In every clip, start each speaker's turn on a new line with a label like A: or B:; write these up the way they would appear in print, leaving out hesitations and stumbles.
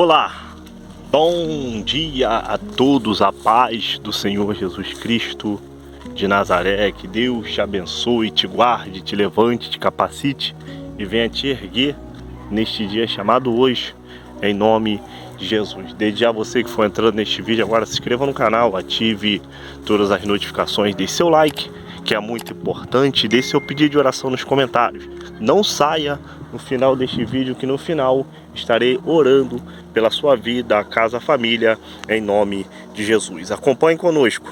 A: Olá, bom dia a todos, a paz do Senhor Jesus Cristo de Nazaré. Que Deus te abençoe, te guarde, te levante, te capacite e venha te erguer neste dia chamado hoje, em nome de Jesus. Desde já você que for entrando neste vídeo agora, se inscreva no canal, ative todas as notificações, deixe seu like, que é muito importante, deixe seu pedido de oração nos comentários. Não saia no final deste vídeo, que no final estarei orando pela sua vida, casa, família, em nome de Jesus. Acompanhe conosco.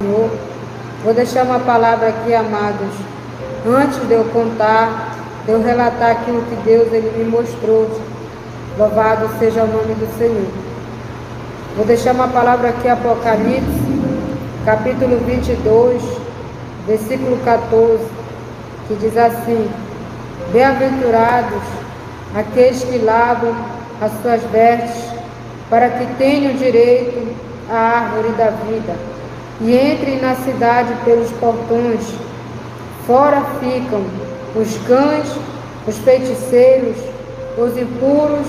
B: Senhor, vou deixar uma palavra aqui, amados. Antes de eu contar, de eu relatar aquilo que Deus ele me mostrou, louvado seja o nome do Senhor. Vou deixar uma palavra aqui, Apocalipse, capítulo 22, versículo 14, que diz assim: Bem-aventurados aqueles que lavam as suas vestes, para que tenham direito à árvore da vida, e entrem na cidade pelos portões. Fora ficam os cães, os feiticeiros, os impuros,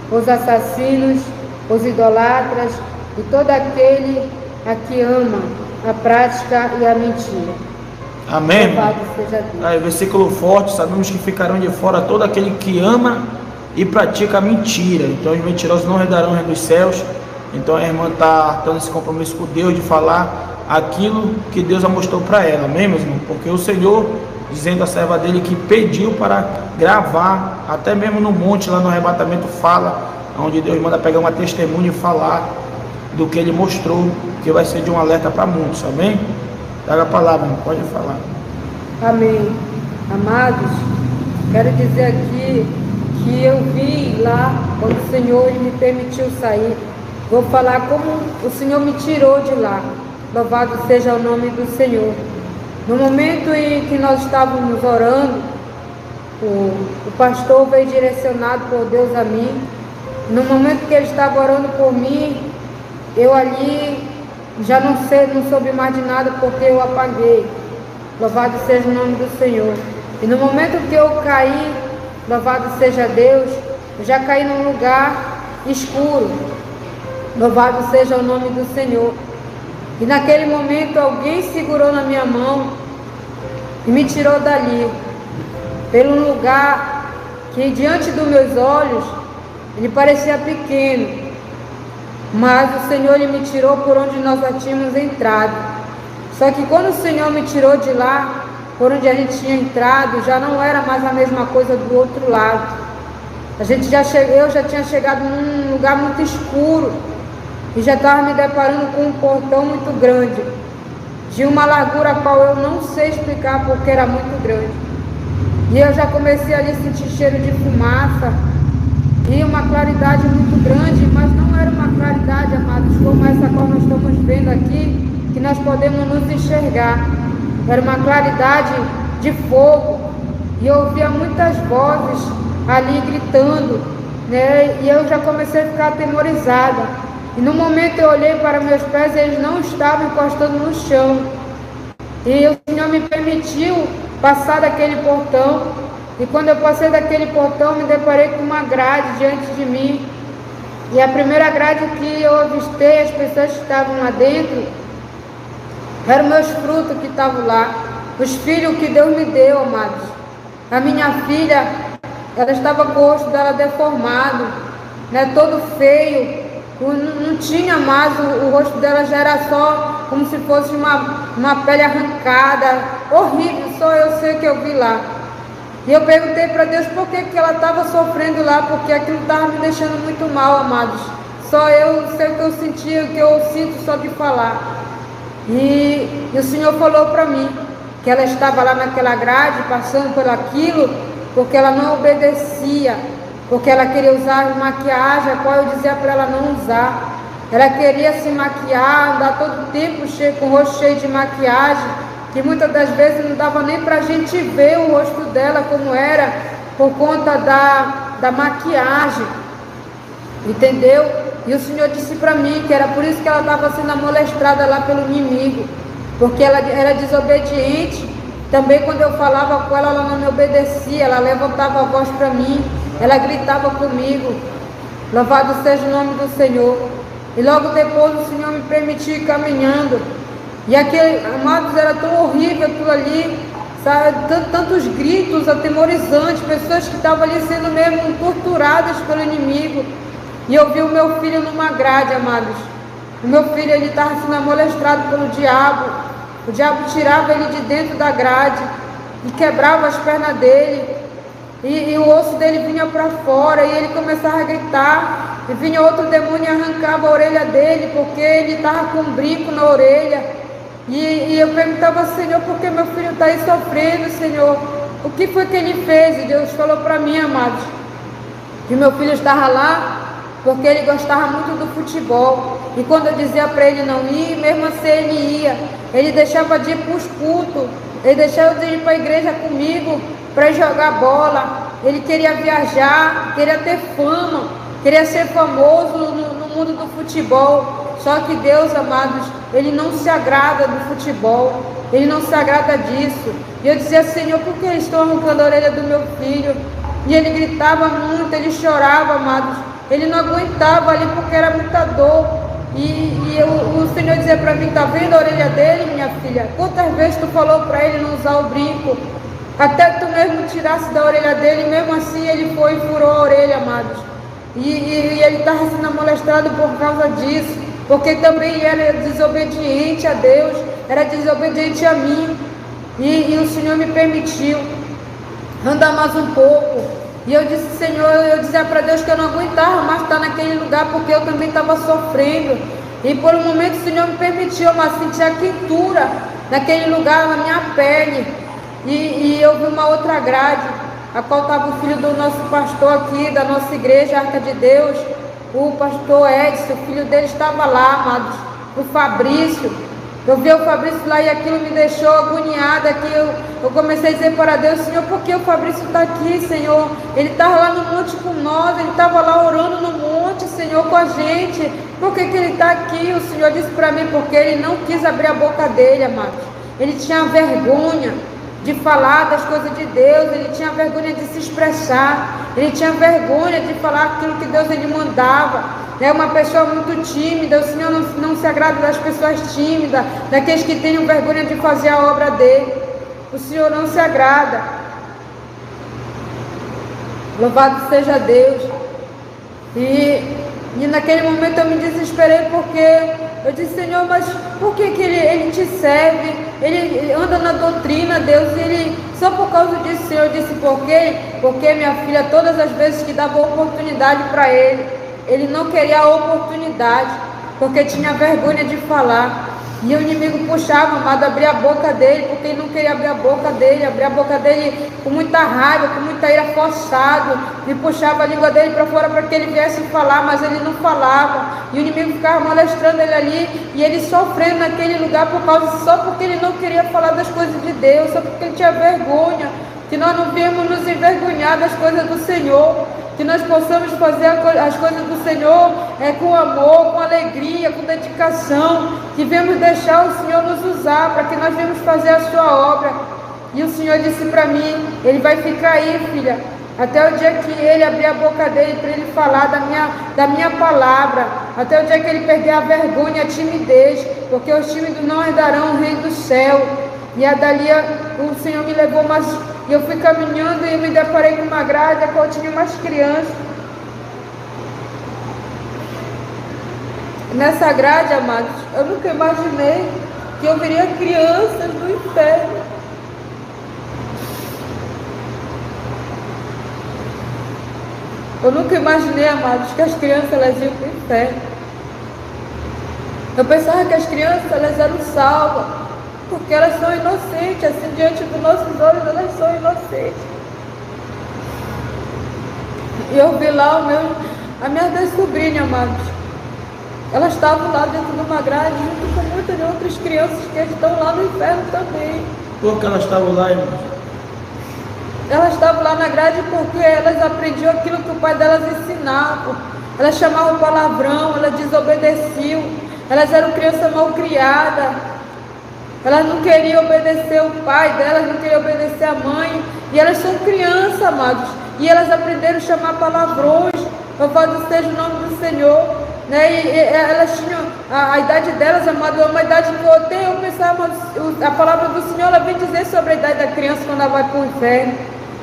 B: os assassinos, os idolatras e todo aquele a que ama a prática e a mentira.
C: Amém. Aí, versículo forte: sabemos que ficarão de fora todo aquele que ama e pratica a mentira. Então os mentirosos não herdarão o reino dos céus. Então a irmã está tendo esse compromisso com Deus de falar aquilo que Deus a mostrou para ela. Amém, meus irmãos? Porque o Senhor, dizendo à serva dele que pediu para gravar, até mesmo no monte lá no arrebatamento fala, onde Deus manda pegar uma testemunha e falar do que ele mostrou, que vai ser de um alerta para muitos. Amém? Traga a palavra, pode falar.
B: Amém. Amados, quero dizer aqui que eu vi lá, quando o Senhor me permitiu sair. Vou falar como o Senhor me tirou de lá. Louvado seja o nome do Senhor. No momento em que nós estávamos orando, o pastor veio direcionado por Deus a mim. No momento que ele estava orando por mim, eu ali já não soube mais de nada, porque eu apaguei. Louvado seja o nome do Senhor. E no momento que eu caí, louvado seja Deus, eu já caí num lugar escuro. Louvado seja o nome do Senhor. E naquele momento alguém segurou na minha mão e me tirou dali, pelo lugar que diante dos meus olhos ele parecia pequeno, mas o Senhor ele me tirou por onde nós já tínhamos entrado. Só que quando o Senhor me tirou de lá, por onde a gente tinha entrado, já não era mais a mesma coisa do outro lado. Eu já tinha chegado num lugar muito escuro e já estava me deparando com um portão muito grande, de uma largura a qual eu não sei explicar porque era muito grande. E eu já comecei ali a sentir cheiro de fumaça e uma claridade muito grande, mas não era uma claridade, amados, como essa qual nós estamos vendo aqui, que nós podemos nos enxergar. Era uma claridade de fogo, e eu ouvia muitas vozes ali gritando, né? E eu já comecei a ficar atemorizada. E no momento eu olhei para meus pés, eles não estavam encostando no chão. E o Senhor me permitiu passar daquele portão. E quando eu passei daquele portão, me deparei com uma grade diante de mim. E a primeira grade que eu avistei, as pessoas que estavam lá dentro, eram meus frutos que estavam lá, os filhos que Deus me deu, amados. A minha filha, ela estava com o rosto dela deformado, né, todo feio, não tinha mais, o rosto dela já era só como se fosse uma pele arrancada, horrível, só eu sei que eu vi lá. E eu perguntei para Deus por que ela estava sofrendo lá, porque aquilo estava me deixando muito mal, amados. Só eu sei o que eu sentia, o que eu sinto só de falar. E o Senhor falou para mim que ela estava lá naquela grade, passando por aquilo, porque ela não obedecia, porque ela queria usar maquiagem, a qual eu dizia para ela não usar. Ela queria se maquiar, andar todo o tempo com o rosto cheio de maquiagem, que muitas das vezes não dava nem para a gente ver o rosto dela como era, por conta da maquiagem, entendeu? E o Senhor disse para mim que era por isso que ela estava sendo amolestrada lá pelo inimigo, porque ela era desobediente. Também quando eu falava com ela, ela não me obedecia, ela levantava a voz para mim, ela gritava comigo. Louvado seja o nome do Senhor. E logo depois o Senhor me permitiu ir caminhando. E aquele, amados, era tão horrível aquilo ali, sabe? Tantos gritos atemorizantes, pessoas que estavam ali sendo mesmo torturadas pelo inimigo. E eu vi o meu filho numa grade, amados. O meu filho, ele estava sendo amolestrado pelo diabo. O diabo tirava ele de dentro da grade e quebrava as pernas dele. E o osso dele vinha para fora, e ele começava a gritar. E vinha outro demônio e arrancava a orelha dele, porque ele estava com um brinco na orelha. E eu perguntava, Senhor, por que meu filho está aí sofrendo, Senhor? O que foi que ele fez? E Deus falou para mim, amados, que meu filho estava lá porque ele gostava muito do futebol. E quando eu dizia para ele não ir, mesmo assim ele ia. Ele deixava de ir para os cultos, ele deixava de ir para a igreja comigo para jogar bola. Ele queria viajar, queria ter fama, queria ser famoso no mundo do futebol. Só que Deus, amados, Ele não se agrada do futebol, Ele não se agrada disso. E eu dizia, Senhor, por que estou arrancando a orelha do meu filho? E ele gritava muito, ele chorava, amados. Ele não aguentava ali porque era muita dor. O Senhor dizia para mim, tá vendo a orelha dele, minha filha? Quantas vezes tu falou para ele não usar o brinco? Até tu mesmo tirasse da orelha dele, mesmo assim ele foi e furou a orelha, amados. E ele estava sendo amolestrado por causa disso, porque também era desobediente a Deus, era desobediente a mim. E o Senhor me permitiu andar mais um pouco. E eu disse, Senhor, eu dizia para Deus que eu não aguentava mais estar naquele lugar, porque eu também estava sofrendo. E por um momento o Senhor me permitiu, mas sentir a quentura naquele lugar, na minha pele. E eu vi uma outra grade, a qual estava o filho do nosso pastor aqui, da nossa igreja, Arca de Deus, o pastor Edson, o filho dele estava lá, amados, o Fabrício. Eu vi o Fabrício lá e aquilo me deixou agoniada, que eu comecei a dizer para Deus, Senhor, por que o Fabrício está aqui, Senhor? Ele estava lá no monte com nós, ele estava lá orando no monte, Senhor, com a gente. Por que ele está aqui? O Senhor disse para mim, porque ele não quis abrir a boca dele, amados. Ele tinha vergonha de falar das coisas de Deus, ele tinha vergonha de se expressar, ele tinha vergonha de falar aquilo que Deus ele mandava. É uma pessoa muito tímida, o Senhor não se agrada das pessoas tímidas, daqueles que tenham vergonha de fazer a obra dele. O Senhor não se agrada. Louvado seja Deus. E naquele momento eu me desesperei, porque eu disse, Senhor, mas por que ele te serve? Ele anda na doutrina, Deus, só por causa disso, Senhor, eu disse, por quê? Porque minha filha, todas as vezes que dava oportunidade para ele não queria a oportunidade, porque tinha vergonha de falar. E o inimigo puxava, amado, abrir a boca dele, porque ele não queria abrir a boca dele com muita raiva, com muita ira, forçado, e puxava a língua dele para fora para que ele viesse falar, mas ele não falava. E o inimigo ficava molestrando ele ali, e ele sofrendo naquele lugar só porque ele não queria falar das coisas de Deus, só porque ele tinha vergonha. Que nós não viemos nos envergonhar das coisas do Senhor, que nós possamos fazer as coisas do Senhor com amor, com alegria, com dedicação, que viemos deixar o Senhor nos usar, para que nós viemos fazer a sua obra. E o Senhor disse para mim, ele vai ficar aí, filha, até o dia que ele abrir a boca dele para ele falar da minha palavra, até o dia que ele perder a vergonha, a timidez, porque os tímidos não herdarão o reino do céu. E a dali o Senhor me levou, mas eu fui caminhando e eu me deparei com uma grade, a qual tinha umas crianças. Nessa grade, amados, eu nunca imaginei que eu veria crianças no inferno. Eu nunca imaginei, amados, que as crianças elas iam para o inferno. Eu pensava que as crianças elas eram salvas, porque elas são inocentes, assim, diante dos nossos olhos, elas são inocentes. E eu vi lá a minha sobrinha, amados. Elas estavam lá dentro de uma grade, junto com muitas outras crianças que estão lá no inferno também.
C: Por que elas estavam lá, irmãos?
B: Elas estavam lá na grade porque elas aprendiam aquilo que o pai delas ensinava. Elas chamavam palavrão, elas desobedeciam. Elas eram crianças mal criadas. Elas não queriam obedecer o pai delas, não queriam obedecer a mãe. E elas são crianças, amados. E elas aprenderam a chamar palavrões. louvado seja o nome do Senhor, né? E elas tinham, a idade delas, amado, é uma idade que eu tenho, eu pensava, a palavra do Senhor, ela vem dizer sobre a idade da criança quando ela vai para o inferno,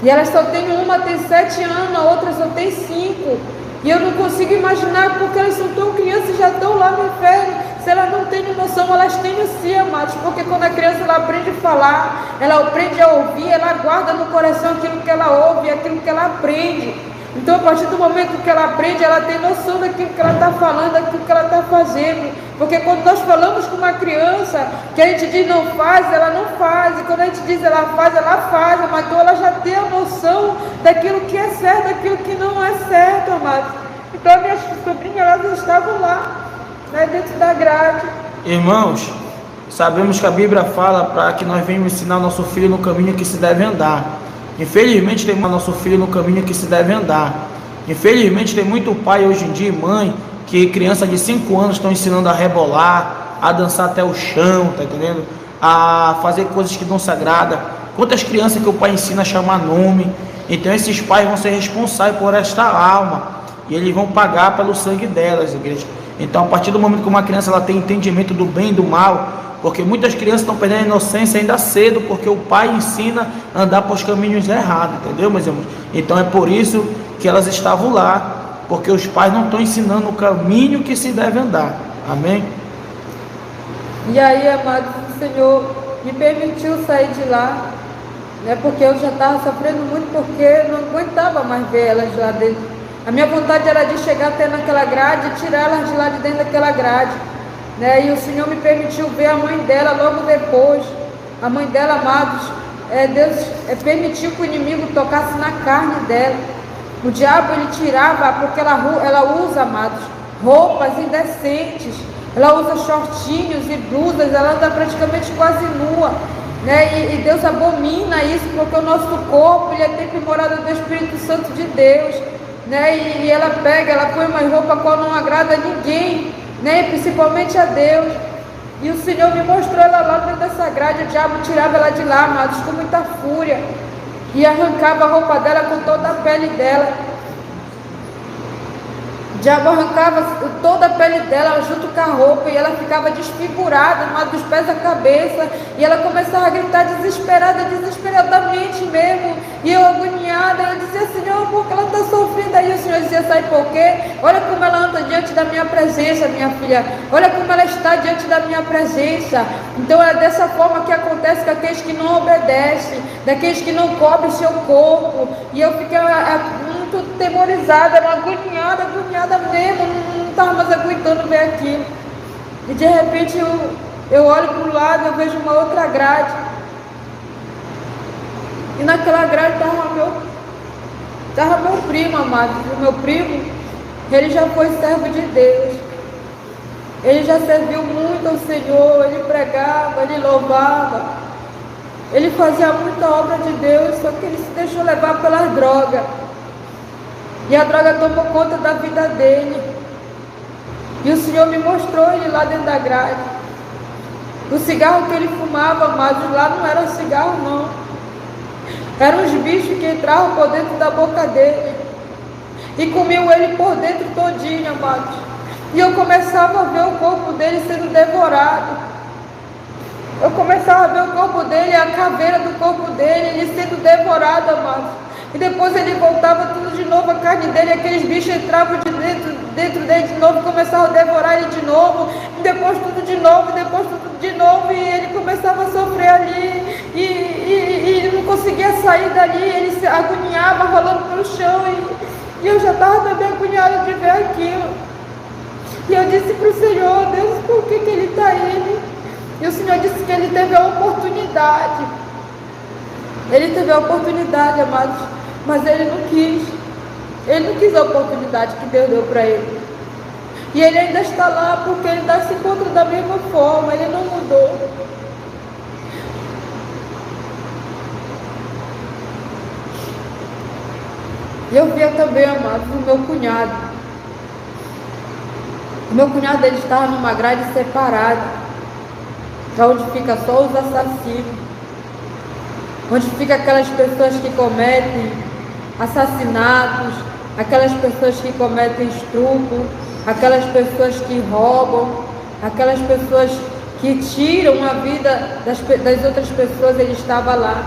B: e elas só tem uma tem 7 anos, a outra só tem 5, e eu não consigo imaginar porque elas são tão crianças e já estão lá no inferno. Se elas não têm noção, elas têm sim, amados, porque quando a criança ela aprende a falar, ela aprende a ouvir, ela guarda no coração aquilo que ela ouve, aquilo que ela aprende. Então, a partir do momento que ela aprende, ela tem noção daquilo que ela está falando, daquilo que ela está fazendo. Porque quando nós falamos com uma criança, que a gente diz não faz, ela não faz. E quando a gente diz ela faz, mas então ela já tem a noção daquilo que é certo, daquilo que não é certo, amados. Então, as minhas sobrinhas, elas estavam lá, né, dentro da grade.
C: Irmãos, sabemos que a Bíblia fala para que nós venhamos ensinar nosso filho no caminho que se deve andar. Infelizmente tem nosso filho no caminho que se deve andar. Infelizmente tem muito pai hoje em dia e mãe que criança de 5 anos estão ensinando a rebolar, a dançar até o chão, tá entendendo? A fazer coisas que não se agrada. Quantas crianças que o pai ensina a chamar nome. Então esses pais vão ser responsáveis por esta alma e eles vão pagar pelo sangue delas, igreja. Então, a partir do momento que uma criança ela tem entendimento do bem e do mal, porque muitas crianças estão perdendo a inocência ainda cedo, porque o pai ensina a andar para os caminhos errados, entendeu, meus irmãos? Então, é por isso que elas estavam lá, porque os pais não estão ensinando o caminho que se deve andar. Amém?
B: E aí, amados, o Senhor me permitiu sair de lá, né, porque eu já estava sofrendo muito, porque não aguentava mais ver elas lá dentro. A minha vontade era de chegar até naquela grade e tirar elas de lá de dentro daquela grade, né? E o Senhor me permitiu ver a mãe dela logo depois. A mãe dela, amados, Deus permitiu que o inimigo tocasse na carne dela. O diabo, ele tirava, porque ela usa, amados, roupas indecentes. Ela usa shortinhos e blusas, ela anda praticamente quase nua, né? E Deus abomina isso, porque o nosso corpo, ele é templo e morada do Espírito Santo de Deus, né? E ela põe uma roupa qual não agrada a ninguém, né? Principalmente a Deus. E o Senhor me mostrou ela lá dentro dessa grade. O diabo tirava ela de lá, amados, com muita fúria, e arrancava a roupa dela com toda a pele dela. O diabo arrancava toda a pele dela junto com a roupa, e ela ficava desfigurada, dos pés à cabeça, e ela começava a gritar desesperadamente mesmo, e eu agoniada. Eu dizia: Senhor, por que ela está sofrendo? Aí o Senhor dizia: sabe por quê? Olha como ela anda diante da minha presença, minha filha, olha como ela está diante da minha presença. Então é dessa forma que acontece com aqueles que não obedecem, daqueles que não cobrem seu corpo. E eu fiquei muito temorizada, agoniada mesmo, não estava mais aguentando ver aquilo. E de repente eu olho para o lado, eu vejo uma outra grade, e naquela grade estava meu primo, amado. O meu primo, ele já foi servo de Deus, ele já serviu muito ao Senhor, ele pregava, ele louvava, ele fazia muita obra de Deus, só que ele se deixou levar pelas drogas. E a droga tomou conta da vida dele. E o Senhor me mostrou ele lá dentro da grade. O cigarro que ele fumava, amados, lá não era cigarro não. Eram os bichos que entravam por dentro da boca dele e comiam ele por dentro todinho, amados. E eu começava a ver o corpo dele sendo devorado. Eu começava a ver o corpo dele, a caveira do corpo dele, ele sendo devorado, amados. E depois ele voltava tudo de novo, a carne dele, aqueles bichos entravam dentro dele de novo, começavam a devorar ele de novo, e depois tudo de novo, e ele começava a sofrer ali, e ele não conseguia sair dali, ele se agoniava, rolando pelo chão, e eu já estava também agoniada de ver aquilo. E eu disse para o Senhor: Deus, por que ele está indo? E o Senhor disse que ele teve a oportunidade. Ele teve a oportunidade, amados, mas ele não quis. Ele não quis a oportunidade que Deus deu para ele. E ele ainda está lá porque ele ainda se encontra da mesma forma, ele não mudou. E eu via também, amados, o meu cunhado. O meu cunhado, ele estava numa grade separada, onde fica só os assassinos, onde fica aquelas pessoas que cometem assassinatos, aquelas pessoas que cometem estupro, aquelas pessoas que roubam, aquelas pessoas que tiram a vida das outras pessoas. Ele estava lá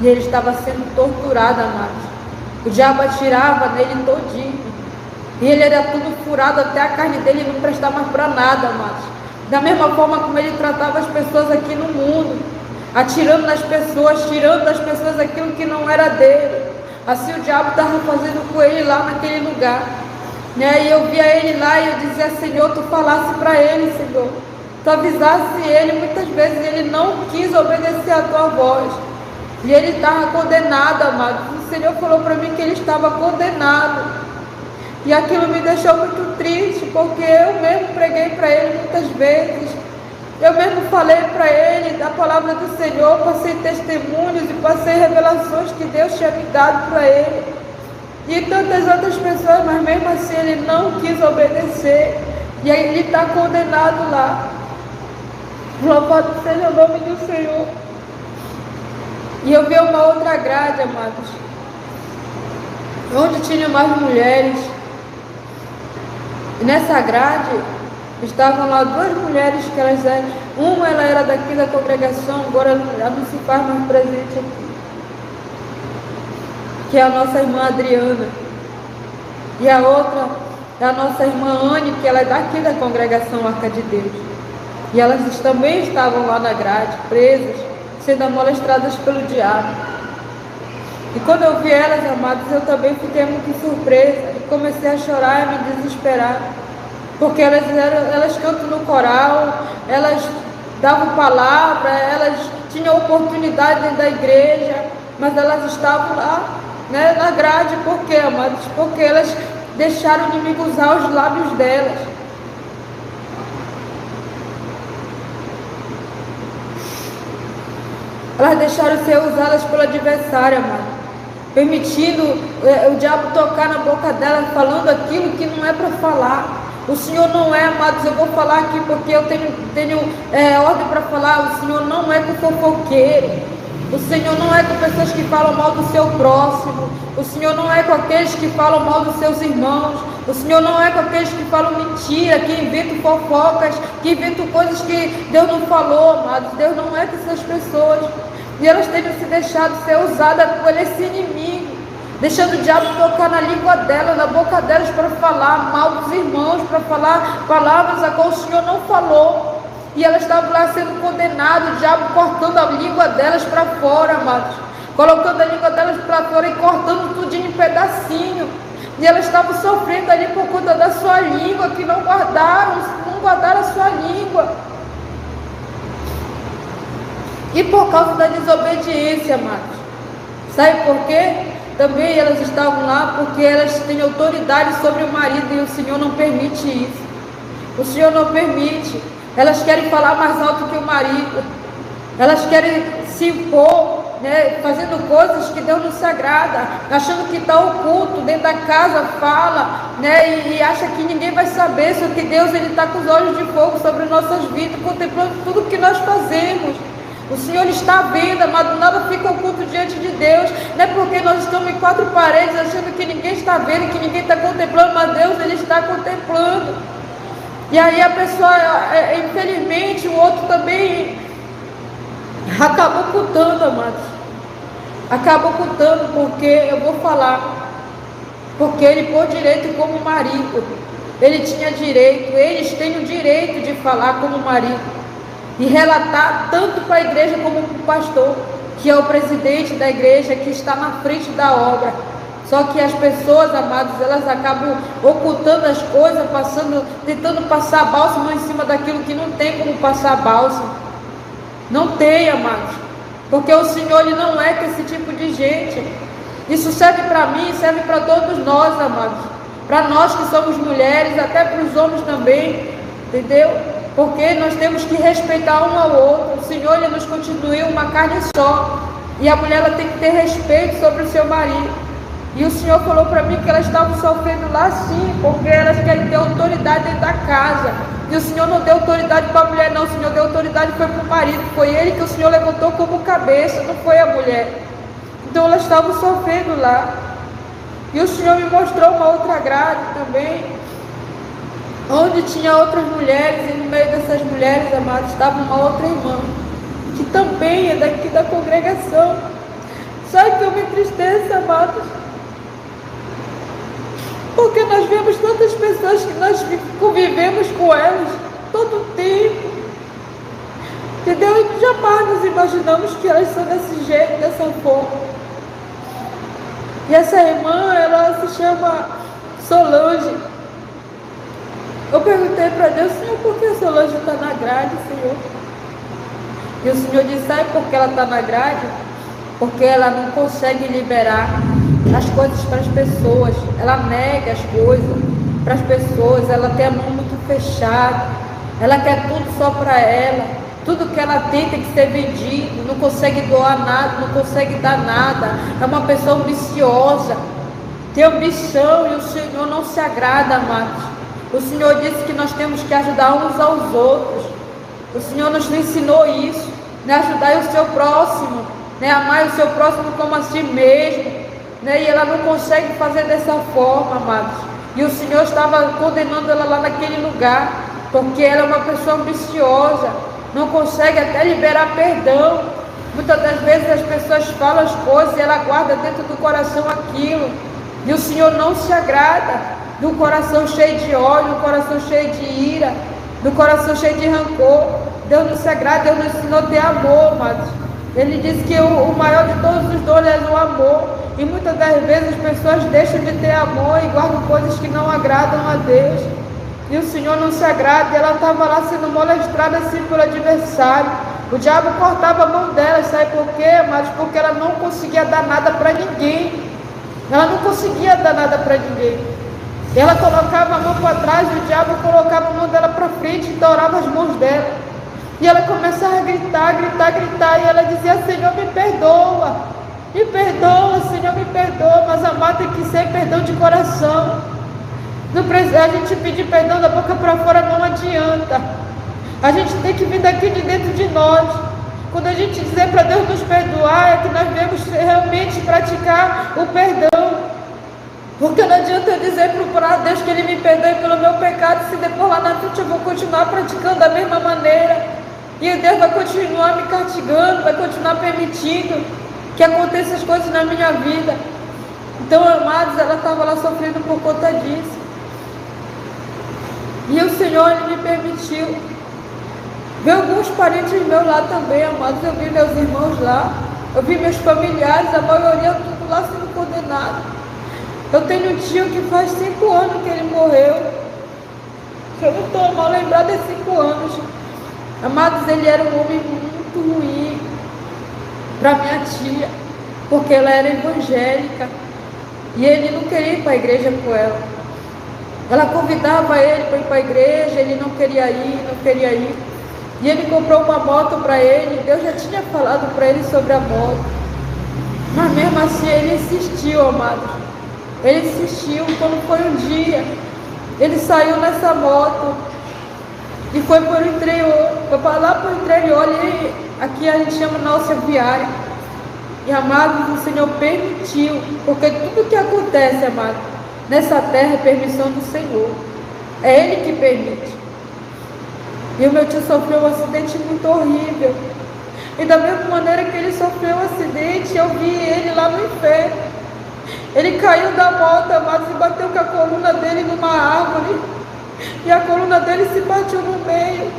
B: e ele estava sendo torturado, amados. O diabo atirava nele todinho e ele era tudo furado, até a carne dele não prestava mais para nada, amados. Da mesma forma como ele tratava as pessoas aqui no mundo, atirando nas pessoas, tirando das pessoas aquilo que não era dele. Assim o diabo estava fazendo com ele lá naquele lugar, né? E eu via ele lá e eu dizia: Senhor, tu falasse para ele, Senhor, tu avisasse ele. Muitas vezes ele não quis obedecer a tua voz e ele estava condenado, amado. O Senhor falou para mim que ele estava condenado. E aquilo me deixou muito triste, porque eu mesmo preguei para ele muitas vezes. Eu mesmo falei para ele da palavra do Senhor, passei testemunhos e passei revelações que Deus tinha me dado para ele. E tantas outras pessoas, mas mesmo assim ele não quis obedecer. E aí ele está condenado lá. Louvado seja o nome do Senhor. E eu vi uma outra grade, amados, onde tinha mais mulheres. E nessa grade estavam lá duas mulheres que elas eram, uma ela era daqui da congregação, agora ela não se faz mais presente aqui, que é a nossa irmã Adriana, e a outra é a nossa irmã Anne, que ela é daqui da congregação Arca de Deus, e elas também estavam lá na grade, presas, sendo amolestradas pelo diabo. E quando eu vi elas, amados, eu também fiquei muito surpresa e comecei a chorar e me desesperar, porque elas cantam no coral, elas davam palavra, elas tinham oportunidade dentro da igreja, mas elas estavam lá, né, na grade. Por quê, amados? Porque elas deixaram o inimigo usar os lábios delas. Elas deixaram ser usadas pelo adversário, amado, permitindo o diabo tocar na boca delas, falando aquilo que não é para falar. O Senhor não é, amados, eu vou falar aqui porque eu tenho ordem para falar. O Senhor não é com fofoqueiro. O Senhor não é com pessoas que falam mal do seu próximo. O Senhor não é com aqueles que falam mal dos seus irmãos. O Senhor não é com aqueles que falam mentira, que inventam fofocas, que inventam coisas que Deus não falou, amados. Deus não é com essas pessoas. E elas têm se deixado ser usadas por esse inimigo, deixando o diabo tocar na língua dela, na boca delas, para falar mal dos irmãos, para falar palavras a qual o Senhor não falou. E elas estavam lá sendo condenadas, o diabo cortando a língua delas para fora, amados, colocando a língua delas para fora e cortando tudinho em pedacinho. E elas estavam sofrendo ali por conta da sua língua, que não guardaram a sua língua. E por causa da desobediência, amados. Sabe por quê? Também elas estavam lá porque elas têm autoridade sobre o marido e o Senhor não permite isso. O Senhor não permite. Elas querem falar mais alto que o marido. Elas querem se impor, né, fazendo coisas que Deus não se agrada, achando que está oculto, dentro da casa fala, né, e acha que ninguém vai saber, só que Deus está com os olhos de fogo sobre nossas vidas, contemplando tudo que nós fazemos. O Senhor está vendo, amado, nada fica oculto diante de Deus. Não é porque nós estamos em quatro paredes achando que ninguém está vendo, que ninguém está contemplando, mas Deus, Ele está contemplando. E aí a pessoa, infelizmente, o outro também acabou ocultando, amados. Acabou ocultando, porque eu vou falar, porque ele por direito como marido, ele tinha direito, eles têm o direito de falar como marido e relatar tanto para a igreja como para o pastor, que é o presidente da igreja, que está na frente da obra. Só que as pessoas, amados, elas acabam ocultando as coisas, tentando passar bálsamo em cima daquilo que não tem como passar bálsamo. Não tem, amados, porque o Senhor, Ele não é com esse tipo de gente. Isso serve para mim, serve para todos nós, amados, para nós que somos mulheres, até para os homens também, entendeu? Porque nós temos que respeitar um ao outro. O Senhor, Ele nos constituiu uma carne só, e a mulher, ela tem que ter respeito sobre o seu marido. E o Senhor falou para mim que elas estavam sofrendo lá sim, porque elas querem ter autoridade dentro da casa. E o Senhor não deu autoridade para a mulher, não. O Senhor deu autoridade foi para o marido. Foi ele que o Senhor levantou como cabeça, não foi a mulher. Então elas estavam sofrendo lá. E o Senhor me mostrou uma outra grade também, onde tinha outras mulheres, e no meio dessas mulheres, amados, estava uma outra irmã, que também é daqui da congregação. Sabe que eu me entristeço, amados? Porque nós vemos tantas pessoas que nós convivemos com elas todo o tempo, entendeu? E jamais nos imaginamos que elas são desse jeito, dessa forma. E essa irmã, ela se chama Solange. Eu perguntei para Deus: Senhor, por que a Solange está na grade, Senhor? E o Senhor disse: sabe por que ela está na grade? Porque ela não consegue liberar as coisas para as pessoas. Ela nega as coisas para as pessoas. Ela tem a mão muito fechada. Ela quer tudo só para ela. Tudo que ela tem que ser vendido. Não consegue doar nada, não consegue dar nada. É uma pessoa ambiciosa, tem ambição, e o Senhor não se agrada, amados. O Senhor disse que nós temos que ajudar uns aos outros. O Senhor nos ensinou isso, né? Ajudar o seu próximo, né? Amar o seu próximo como a si mesmo, né? E ela não consegue fazer dessa forma, amados. E o Senhor estava condenando ela lá naquele lugar, porque ela é uma pessoa ambiciosa, não consegue até liberar perdão. Muitas das vezes as pessoas falam as coisas e ela guarda dentro do coração aquilo, e o Senhor não se agrada de um coração cheio de ódio, um coração cheio de ira, de um coração cheio de rancor. Deus não se agrada. Deus nos ensinou a ter amor, amados. Ele disse que o maior de todos os dons é o amor, e muitas das vezes as pessoas deixam de ter amor e guardam coisas que não agradam a Deus, e o Senhor não se agrada. Ela estava lá sendo molestrada assim pelo adversário. O diabo cortava a mão dela, sabe por quê, amados? Porque ela não conseguia dar nada para ninguém. Ela não conseguia dar nada para ninguém. Ela colocava a mão para trás, e o diabo colocava a mão dela para frente e dourava as mãos dela. E ela começava a gritar, e ela dizia: Senhor, me perdoa, Senhor, me perdoa. Mas amar tem que ser perdão de coração. Não precisa, a gente pedir perdão da boca para fora não adianta. A gente tem que vir daqui de dentro de nós. Quando a gente dizer para Deus nos perdoar, é que nós devemos realmente praticar o perdão. Porque não adianta eu dizer para Deus que Ele me perdoe pelo meu pecado, se depois lá na frente eu vou continuar praticando da mesma maneira. E Deus vai continuar me castigando, vai continuar permitindo que aconteçam as coisas na minha vida. Então, amados, ela estava lá sofrendo por conta disso. E o Senhor, Ele me permitiu ver alguns parentes meus lá também, amados. Eu vi meus irmãos lá, eu vi meus familiares, a maioria tudo lá sendo condenado. Eu tenho um tio que faz 5 anos que ele morreu. Eu não estou mal lembrada de 5 anos. Amados, ele era um homem muito ruim para minha tia, porque ela era evangélica e ele não queria ir para a igreja com ela. Ela convidava ele para ir para a igreja, ele não queria ir. E ele comprou uma moto para ele. Deus já tinha falado para ele sobre a moto, mas mesmo assim ele insistiu, amados. Ele insistiu. Quando foi um dia, ele saiu nessa moto e foi para o interior, foi para lá para o interior, e aqui a gente chama nossa viária. E, amados, o Senhor permitiu, porque tudo que acontece, amados, nessa terra é permissão do Senhor. É Ele que permite. E o meu tio sofreu um acidente muito horrível. E da mesma maneira que ele sofreu um acidente, eu vi ele lá no inferno. Ele caiu da moto, amados, e bateu com a coluna dele numa árvore. E a coluna dele se bateu no meio.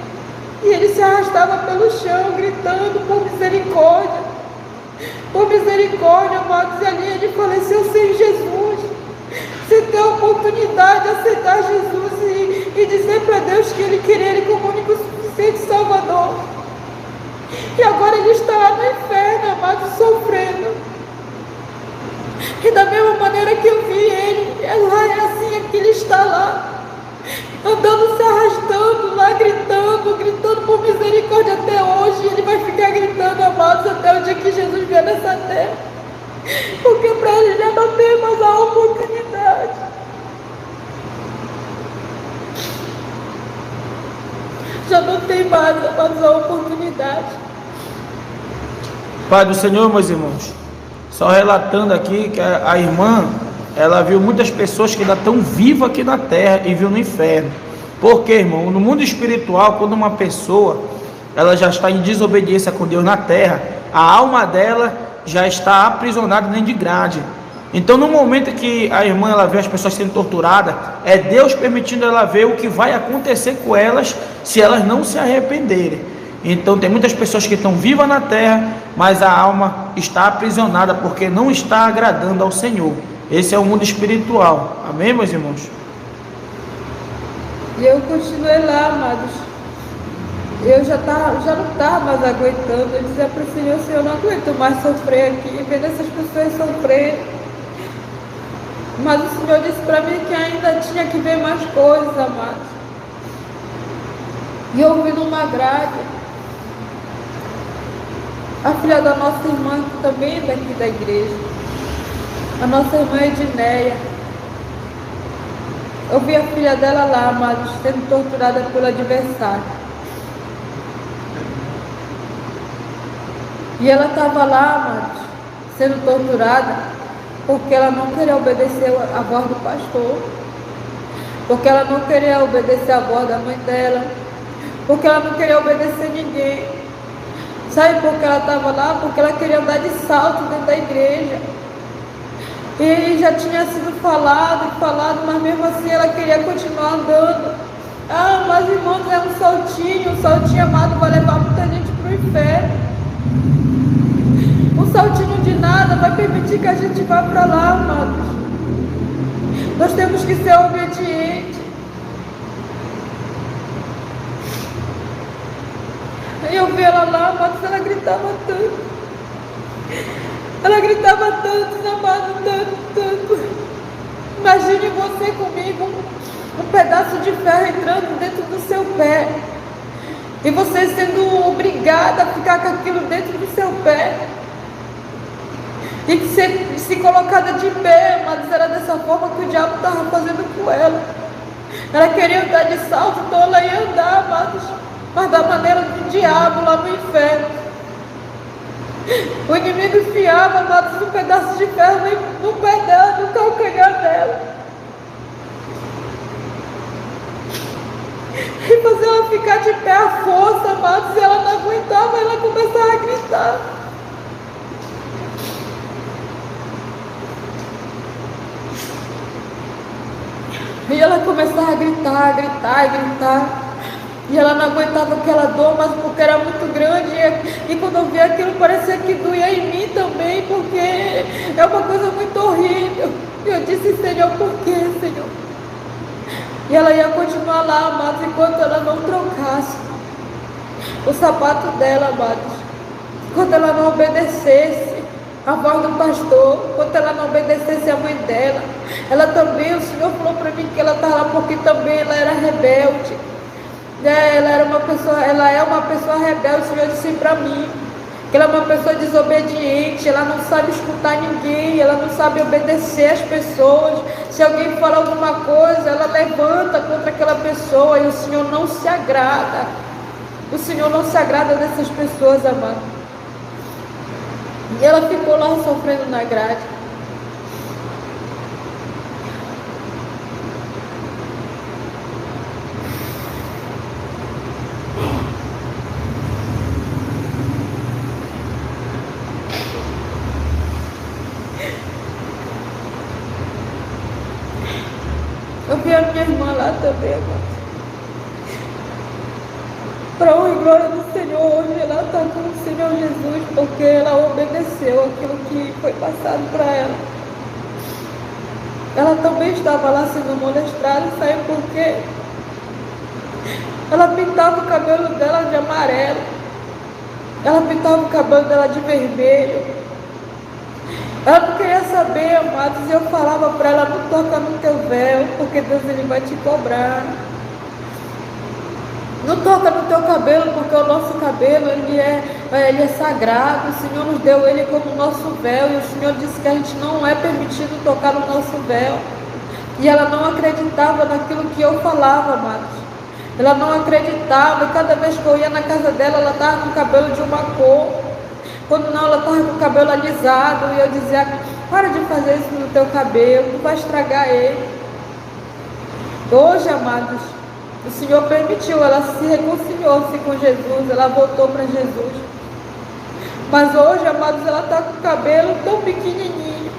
B: E ele se arrastava pelo chão, gritando por misericórdia. Por misericórdia, amados. E ali ele faleceu sem Jesus. Sem ter a oportunidade de aceitar Jesus e dizer para Deus que ele queria ele como único e suficiente Salvador. E agora ele está lá no inferno, amados, sofrendo. E da mesma maneira que eu vi ele, lá é assim que ele está lá, andando, se arrastando lá, gritando por misericórdia até hoje. E ele vai ficar gritando, amados, até o dia que Jesus vier nessa terra, porque para ele já não tem mais a oportunidade. Já não tem mais a oportunidade.
C: Pai do Senhor, meus irmãos, só relatando aqui que a irmã, ela viu muitas pessoas que ainda estão vivas aqui na terra e viu no inferno. Porque, irmão, no mundo espiritual, quando uma pessoa ela já está em desobediência com Deus na terra, a alma dela já está aprisionada dentro de grade. Então, no momento que a irmã ela vê as pessoas sendo torturadas, é Deus permitindo ela ver o que vai acontecer com elas se elas não se arrependerem. Então, tem muitas pessoas que estão vivas na terra, mas a alma está aprisionada porque não está agradando ao Senhor. Esse é o mundo espiritual. Amém, meus irmãos?
B: E eu continuei lá, amados. Eu já não estava mais aguentando. Eu dizia para o Senhor, Senhor, eu não aguento mais sofrer aqui, vendo essas pessoas sofrerem. Mas o Senhor disse para mim que ainda tinha que ver mais coisas, amados. E eu vi numa grade a filha da nossa irmã, que também é daqui da igreja, a nossa irmã Edneia. Eu vi a filha dela lá, amados, sendo torturada pelo adversário. E ela estava lá, amados, sendo torturada porque ela não queria obedecer a voz do pastor, porque ela não queria obedecer a voz da mãe dela, porque ela não queria obedecer ninguém. Sabe por que ela estava lá? Porque ela queria andar de salto dentro da igreja. E já tinha sido falado, mas mesmo assim ela queria continuar andando. Ah, mas irmãos, é um saltinho amado vai levar muita gente para o inferno. Um saltinho de nada vai permitir que a gente vá para lá, amados. Nós temos que ser obedientes. E eu vi ela lá, amados, ela gritava tanto. Ela gritava tanto, amado, tanto. Imagine você comigo, um pedaço de ferro entrando dentro do seu pé. E você sendo obrigada a ficar com aquilo dentro do seu pé. E que se colocada de pé, mas era dessa forma que o diabo estava fazendo com ela. Ela queria andar de salto, então ela ia andar, mas da maneira do diabo lá no inferno. O inimigo enfiava, amados, um pedaço de ferro no pé dela, no calcanhar dela. E fazer ela ficar de pé à força, amados, e ela não aguentava, ela começava a gritar. E ela começava a gritar. E ela não aguentava aquela dor, mas porque era muito grande. E quando eu via aquilo, parecia que doía em mim também, porque é uma coisa muito horrível. E eu disse, Senhor, por quê, Senhor? E ela ia continuar lá, amados, enquanto ela não trocasse o sapato dela, amados. Enquanto ela não obedecesse a voz do pastor, enquanto ela não obedecesse a mãe dela. Ela também, o Senhor falou para mim que ela estava lá porque também ela era rebelde. Ela é uma pessoa rebelde. O Senhor disse para mim que ela é uma pessoa desobediente, ela não sabe escutar ninguém, ela não sabe obedecer às pessoas. Se alguém fala alguma coisa, ela levanta contra aquela pessoa, e o Senhor não se agrada. O Senhor não se agrada dessas pessoas, amado. E ela ficou lá sofrendo na grade. Eu vi a minha irmã lá também, amado. Para honra e glória do Senhor, hoje ela está com o Senhor Jesus, porque ela obedeceu aquilo que foi passado para ela. Ela também estava lá sendo molestrada, sabe por quê? Ela pintava o cabelo dela de amarelo, ela pintava o cabelo dela de vermelho. Ela não queria saber, amados, e eu falava para ela, não toca no teu véu, porque Deus ele vai te cobrar. Não toca no teu cabelo, porque o nosso cabelo ele é sagrado. O Senhor nos deu ele como nosso véu, e o Senhor disse que a gente não é permitido tocar no nosso véu. E ela não acreditava naquilo que eu falava, amados. Ela não acreditava, e cada vez que eu ia na casa dela, ela estava com o cabelo de uma cor. Quando não, ela estava com o cabelo alisado, e eu dizia, para de fazer isso no teu cabelo, tu vai estragar ele. Hoje, amados, o Senhor permitiu, ela se reconciliou-se com Jesus, ela voltou para Jesus. Mas hoje, amados, ela está com o cabelo tão pequenininho.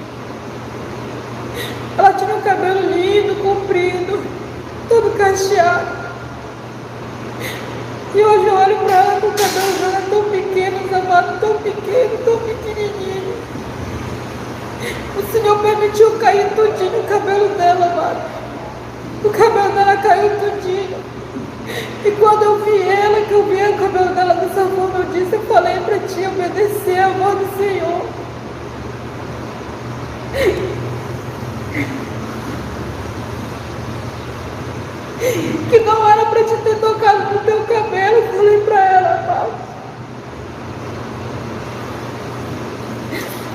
B: Ela tinha um cabelo lindo, comprido, todo cacheado. E hoje eu olho para ela com o cabelo dela tão pequeno, amados, tão pequeno, tão pequenininho. O Senhor permitiu cair tudinho o cabelo dela, amado. O cabelo dela caiu tudinho. E quando eu vi ela, que eu vi o cabelo dela dessa forma, eu disse, eu falei para ti obedecer a voz do Senhor. Que não era para te ter tocado no teu cabelo, eu falei para ela, amado.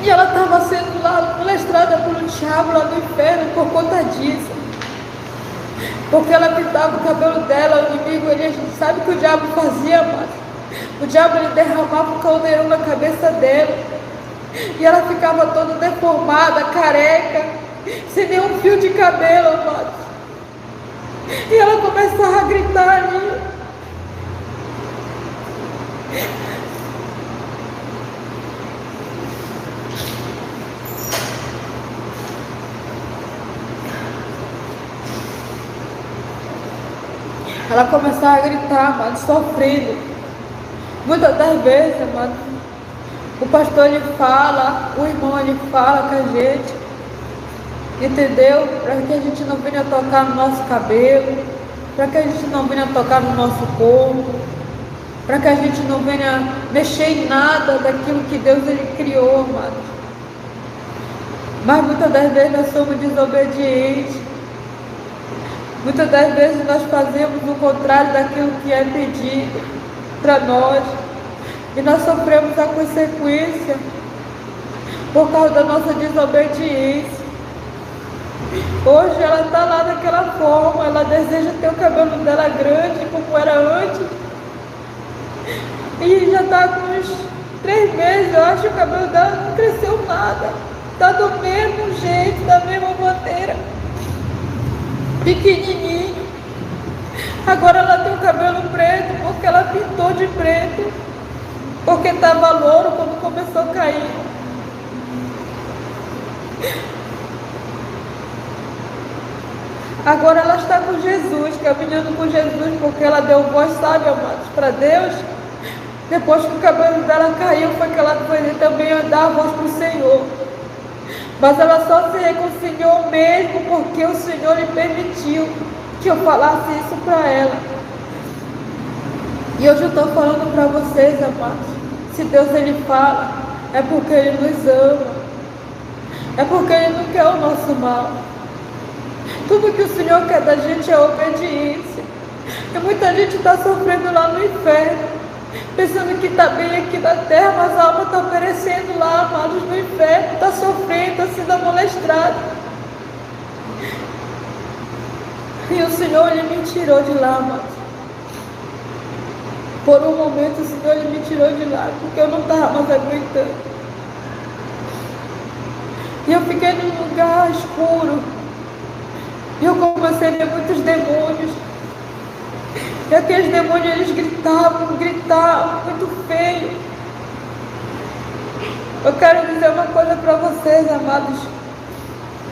B: E ela estava sendo lá molestrada pelo diabo lá no inferno por conta disso. Porque ela pintava o cabelo dela, o inimigo, a gente sabe o que o diabo fazia, mas o diabo ele derramava um caldeirão na cabeça dela. E ela ficava toda deformada, careca, sem nenhum fio de cabelo, amado. E ela começava a gritar ali. Ela começava a gritar, amado, sofrendo. Muitas das vezes, amado, o pastor ele fala, o irmão ele fala com a gente, entendeu? Para que a gente não venha tocar no nosso cabelo, para que a gente não venha tocar no nosso corpo, para que a gente não venha mexer em nada daquilo que Deus ele criou, amado. Mas muitas das vezes nós somos desobedientes. Muitas das vezes nós fazemos o contrário daquilo que é pedido para nós. E nós sofremos a consequência por causa da nossa desobediência. Hoje ela está lá daquela forma, ela deseja ter o cabelo dela grande como era antes. E já está com uns 3 meses, eu acho que o cabelo dela não cresceu nada. Está do mesmo jeito, da mesma maneira. Pequenininho. Agora ela tem o cabelo preto porque ela pintou de preto, porque estava louro quando começou a cair. Agora ela está com Jesus, caminhando com Jesus, porque ela deu voz, sabe, amados, para Deus. Depois que o cabelo dela caiu, foi que ela foi também dar a voz para o Senhor. Mas ela só se reconciliou mesmo porque o Senhor lhe permitiu que eu falasse isso para ela. E hoje eu estou falando para vocês, amados. Se Deus ele fala, é porque Ele nos ama. É porque Ele não quer o nosso mal. Tudo que o Senhor quer da gente é obediência. E muita gente está sofrendo lá no inferno, pensando que está bem aqui na terra, mas a alma está perecendo lá, amados, no inferno, está sofrendo, está sendo amolestrada. E o Senhor, Ele me tirou de lá, amados. Por um momento, o Senhor, Ele me tirou de lá, porque eu não estava mais aguentando. E eu fiquei num lugar escuro. E eu comecei a ver muitos demônios. E aqueles demônios, eles gritavam, muito feio. Eu quero dizer uma coisa para vocês, amados,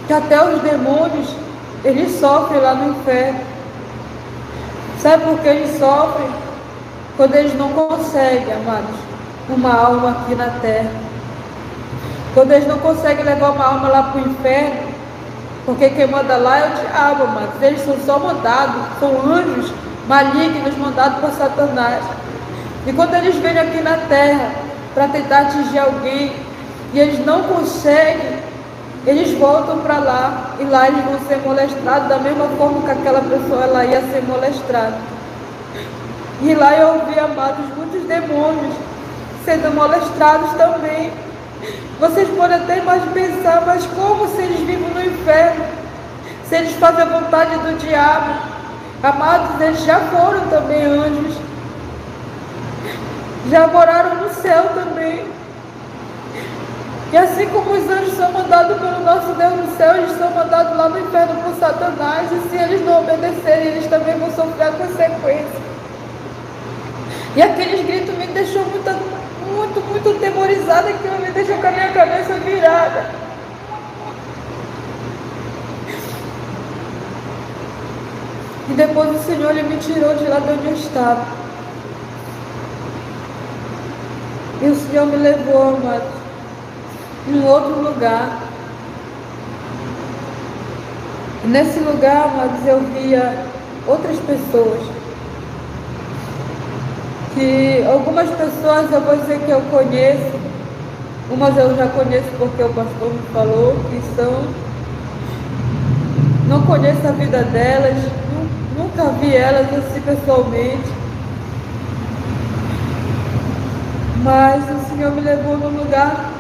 B: que até os demônios, eles sofrem lá no inferno. Sabe por que eles sofrem? Quando eles não conseguem, amados, uma alma aqui na terra. Quando eles não conseguem levar uma alma lá para o inferno, porque quem manda lá é o diabo, amados. Eles são só mandados, são anjos malignos mandados por Satanás. E quando eles vêm aqui na terra para tentar atingir alguém e eles não conseguem, eles voltam para lá e lá eles vão ser molestrados da mesma forma que aquela pessoa ela ia ser molestrada. E lá eu ouvi, amados, muitos demônios sendo molestrados também. Vocês podem até mais pensar, mas como se eles vivem no inferno? Se eles fazem a vontade do diabo? Amados, eles já foram também anjos. Já moraram no céu também. E assim como os anjos são mandados pelo nosso Deus no céu, eles são mandados lá no inferno por Satanás. E se eles não obedecerem, eles também vão sofrer a consequência. E aqueles gritos me deixou muito atemorizada, aquilo me deixou com a minha cabeça virada. E depois o Senhor ele me tirou de lá de onde eu estava. E o Senhor me levou, amado, em outro lugar. E nesse lugar, amados, eu via outras pessoas. Que algumas pessoas eu vou dizer que eu conheço, umas eu já conheço porque o pastor me falou que são. Não conheço a vida delas, nunca vi elas assim pessoalmente. Mas o Senhor me levou num lugar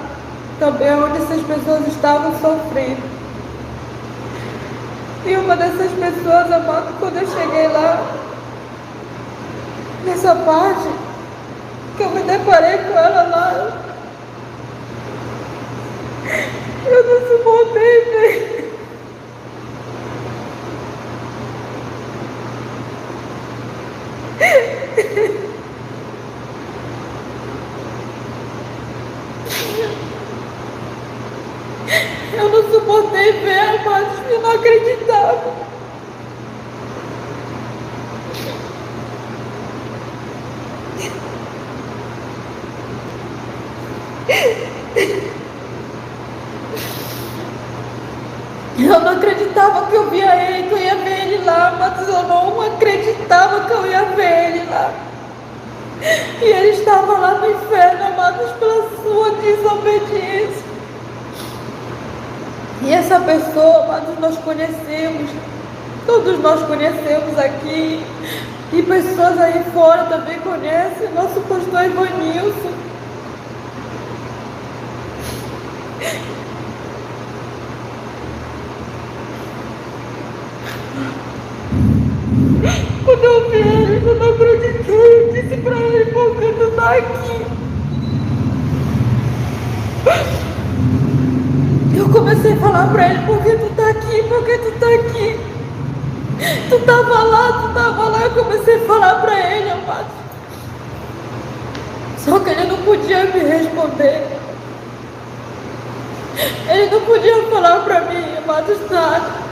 B: também onde essas pessoas estavam sofrendo. E uma dessas pessoas, amado, quando eu cheguei lá, nessa parte, que eu me deparei com ela lá, eu não suportei ver. Eu não suportei ver, mas eu não acreditava. Eu não acreditava que eu via ele, que eu ia ver ele lá, mas eu não acreditava que eu ia ver ele lá. E ele estava lá no inferno, amados, pela sua desobediência. E essa pessoa, amados, nós conhecemos, todos nós conhecemos aqui, e pessoas aí fora também conhecem, nosso pastor Ivanilson. Quando eu vi ele, eu não acreditei, eu disse pra ele, por que tu tá aqui? Eu comecei a falar pra ele, por que tu tá aqui, por que tu tá aqui? Tu tava lá, eu comecei a falar pra ele, amado. Só que ele não podia me responder. Ele não podia falar pra mim, amados, nada.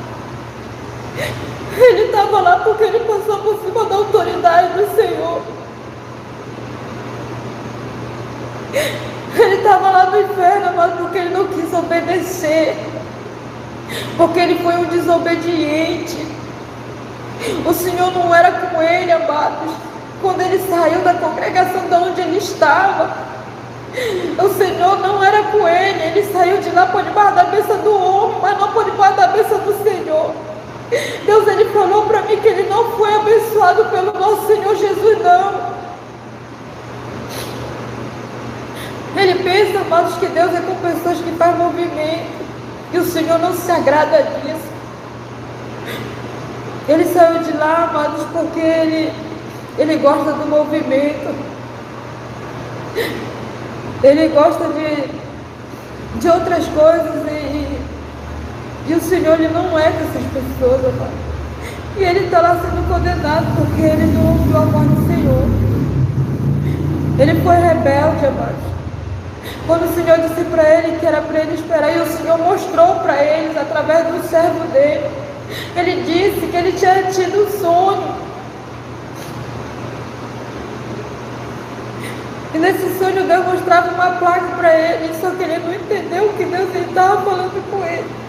B: Ele estava lá porque ele passou por cima da autoridade do Senhor. Ele estava lá no inferno, mas porque ele não quis obedecer. Porque ele foi um desobediente. O Senhor não era com ele, amados. Quando ele saiu da congregação de onde ele estava, o Senhor não era com ele. Ele saiu de lá por debaixo da bênção do homem, mas não por debaixo da bênção do Senhor. Deus, ele falou para mim que ele não foi abençoado pelo nosso Senhor Jesus, não. Ele pensa, amados, que Deus é com pessoas que fazem movimento, e o Senhor não se agrada disso. Ele saiu de lá, amados, porque ele gosta do movimento. Ele gosta de outras coisas, e o Senhor, ele não é dessas pessoas, amado. E ele está lá sendo condenado porque ele não ouviu a voz do Senhor. Ele foi rebelde, amado. Quando o Senhor disse para ele que era para ele esperar, e o Senhor mostrou para eles através do servo dele, ele disse que ele tinha tido um sonho. E nesse sonho Deus mostrava uma placa para ele, só que ele não entendeu o que Deus estava falando com ele.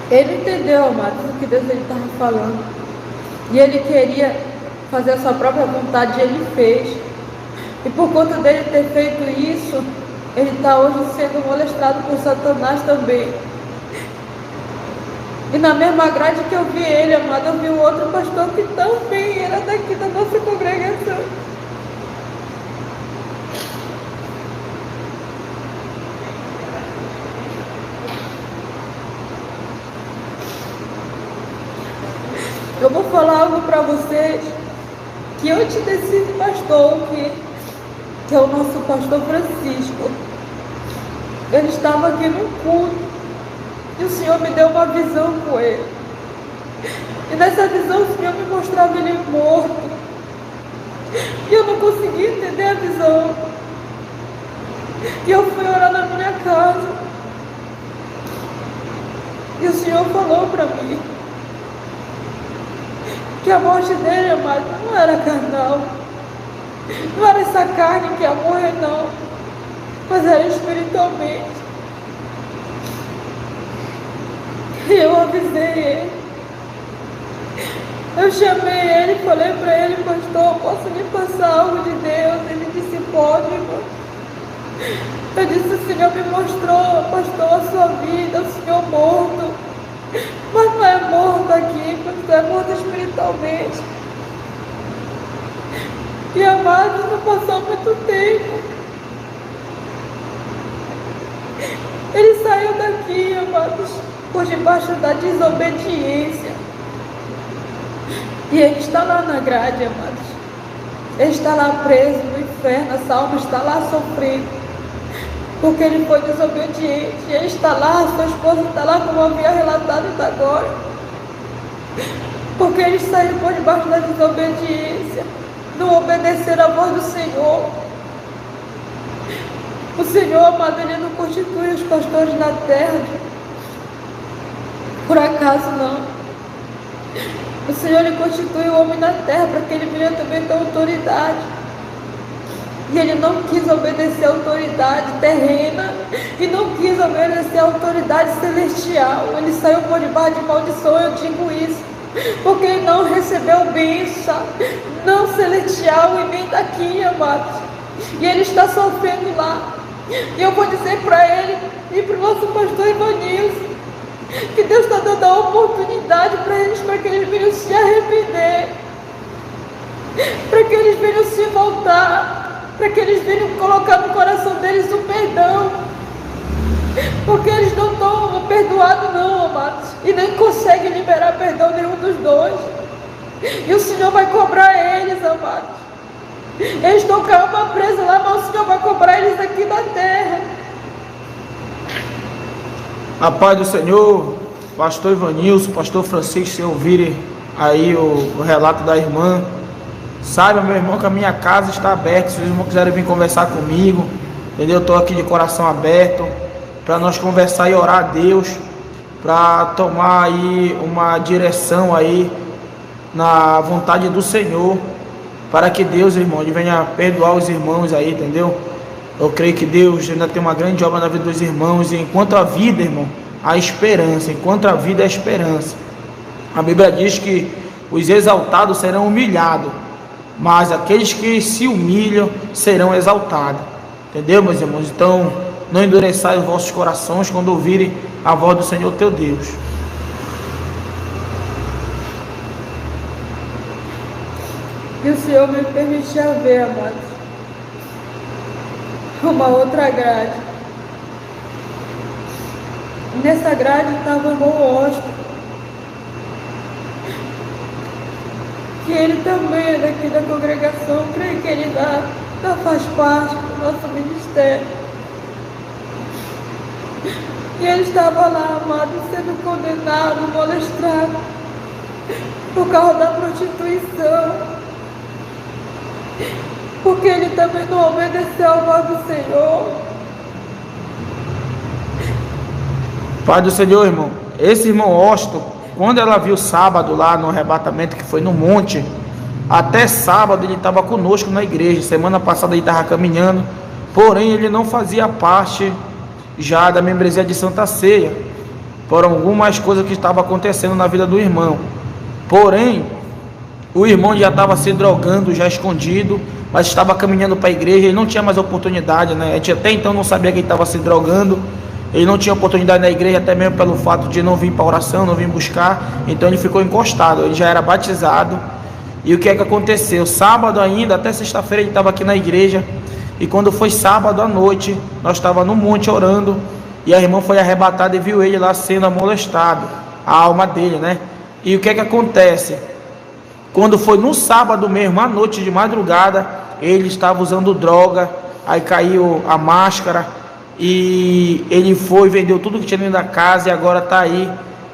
B: Ele entendeu, amados, o que Deus estava falando. E ele queria fazer a sua própria vontade, e ele fez. E por conta dele ter feito isso, ele está hoje sendo molestado por Satanás também. E na mesma grade que eu vi ele, amado, eu vi um outro pastor que também era daqui da nossa congregação. Eu vou falar algo para vocês, que antes desse pastor, que é o nosso pastor Francisco, Ele estava aqui no culto e o Senhor me deu uma visão com ele. E nessa visão o Senhor me mostrava ele morto. E eu não conseguia entender a visão. E eu fui orar na minha casa. E o Senhor falou para mim que a morte dele, amado, não era carnal. Não era essa carne que ia morrer, não. Mas era espiritualmente. E eu avisei ele. Eu chamei ele e falei para ele: pastor, posso lhe passar algo de Deus? Ele disse: pode, irmão. Eu disse: o Senhor me mostrou, pastor, a sua vida, o Senhor morto. Mas não é morto aqui, pastor, é morto espiritualmente. E amados, não passou muito tempo. Ele saiu daqui, amados, por debaixo da desobediência. E ele está lá na grade, amados. Ele está lá preso no inferno, essa alma está lá sofrendo. Porque ele foi desobediente. Ele está lá, a sua esposa está lá, como eu havia relatado até agora. Porque eles saíram por debaixo da desobediência. Não obedeceram à voz do Senhor. O Senhor, amado, ele não constitui os pastores na terra por acaso, não. O Senhor, ele constitui o homem na terra para que ele venha também ter autoridade. E ele não quis obedecer à autoridade terrena e não quis obedecer à autoridade celestial. Ele saiu por debaixo de maldição, eu digo isso, porque ele não recebeu bênção, não celestial e nem daqui, amados. E ele está sofrendo lá. E eu vou dizer para ele e para o nosso pastor Ivanilson que Deus está dando a oportunidade para eles, para que eles venham se arrepender, para que eles venham se voltar, para que eles venham colocar no coração deles o perdão, porque eles não estão perdoados não, amados, e nem conseguem liberar perdão nenhum dos dois. E o Senhor vai cobrar eles, amados. Eles estão com a alma presa lá, mas o Senhor vai cobrar eles aqui na terra.
C: A paz do Senhor, pastor Ivanilson, pastor Francisco, se ouvirem aí o relato da irmã, saiba, meu irmão, que a minha casa está aberta. Se os irmãos quiserem vir conversar comigo, entendeu? Eu estou aqui de coração aberto para nós conversar e orar a Deus, para tomar aí uma direção aí na vontade do Senhor, para que Deus, irmão, venha perdoar os irmãos aí, entendeu? Eu creio que Deus ainda tem uma grande obra na vida dos irmãos, e enquanto a vida, irmão, há esperança. Enquanto a vida é esperança. A Bíblia diz que os exaltados serão humilhados, mas aqueles que se humilham serão exaltados. Entendeu, meus irmãos? Então, não endureçai os vossos corações quando ouvirem a voz do Senhor teu Deus.
B: E o Senhor me permitiu ver, amados, uma outra grade. Nessa grade estava o irmão Oscar, que ele também é daqui da congregação. Creio que ele faz parte do nosso ministério. E ele estava lá, amado, sendo condenado, molestado, por causa da prostituição, porque ele também não obedeceu à voz do Senhor.
C: Pai do Senhor, irmão, esse irmão Osto, quando ela viu sábado lá no arrebatamento, que foi no monte, até sábado ele estava conosco na igreja. Semana passada ele estava caminhando, porém ele não fazia parte já da membresia de Santa Ceia, por algumas coisas que estavam acontecendo na vida do irmão. Porém, o irmão já estava se drogando, já escondido, mas estava caminhando para a igreja. Ele não tinha mais oportunidade, né? A gente até então não sabia que ele estava se drogando. Ele não tinha oportunidade na igreja, até mesmo pelo fato de não vir para a oração, não vir buscar. Então ele ficou encostado. Ele já era batizado. E o que é que aconteceu? Sábado ainda, até sexta-feira ele estava aqui na igreja. E quando foi sábado à noite, nós estávamos no monte orando, e a irmã foi arrebatada e viu ele lá sendo molestado, a alma dele, né? E o que é que acontece? Quando foi no sábado mesmo, à noite, de madrugada, ele estava usando droga, aí caiu a máscara, e ele foi, vendeu tudo que tinha dentro da casa e agora está aí,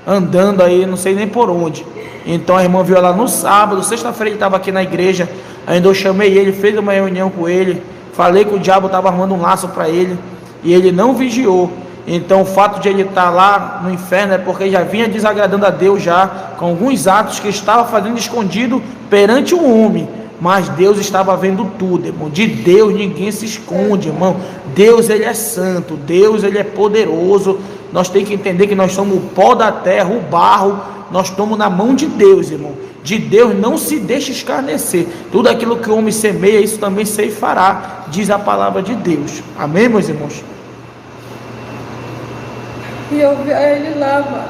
C: andando aí, não sei nem por onde. Então a irmã viu ela no sábado, sexta-feira ele estava aqui na igreja, ainda eu chamei ele, fiz uma reunião com ele, falei que o diabo estava armando um laço para ele, e ele não vigiou. Então o fato de ele estar lá no inferno é porque já vinha desagradando a Deus já, com alguns atos que estava fazendo escondido perante o homem, mas Deus estava vendo tudo, irmão. De Deus ninguém se esconde, irmão. Deus, ele é santo, Deus, ele é poderoso. Nós temos que entender que nós somos o pó da terra, o barro, nós estamos na mão de Deus, irmão. De Deus não se deixa escarnecer. Tudo aquilo que o homem semeia, isso também ceifará, diz a palavra de Deus. Amém, meus irmãos?
B: E eu vi ele lá, mano,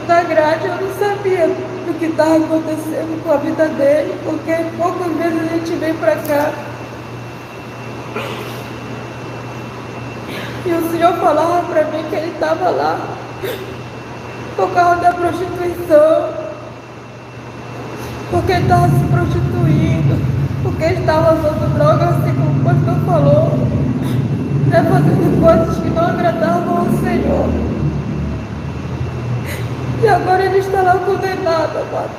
B: na grade. Eu não sabia do que estava acontecendo com a vida dele, porque poucas vezes a gente vem pra cá e o Senhor falava pra mim que ele estava lá por causa da prostituição, porque ele estava se prostituindo, porque ele estava usando drogas, assim como o pastor falou, fazendo coisas que não agradavam ao Senhor. E agora ele está lá condenado, amado,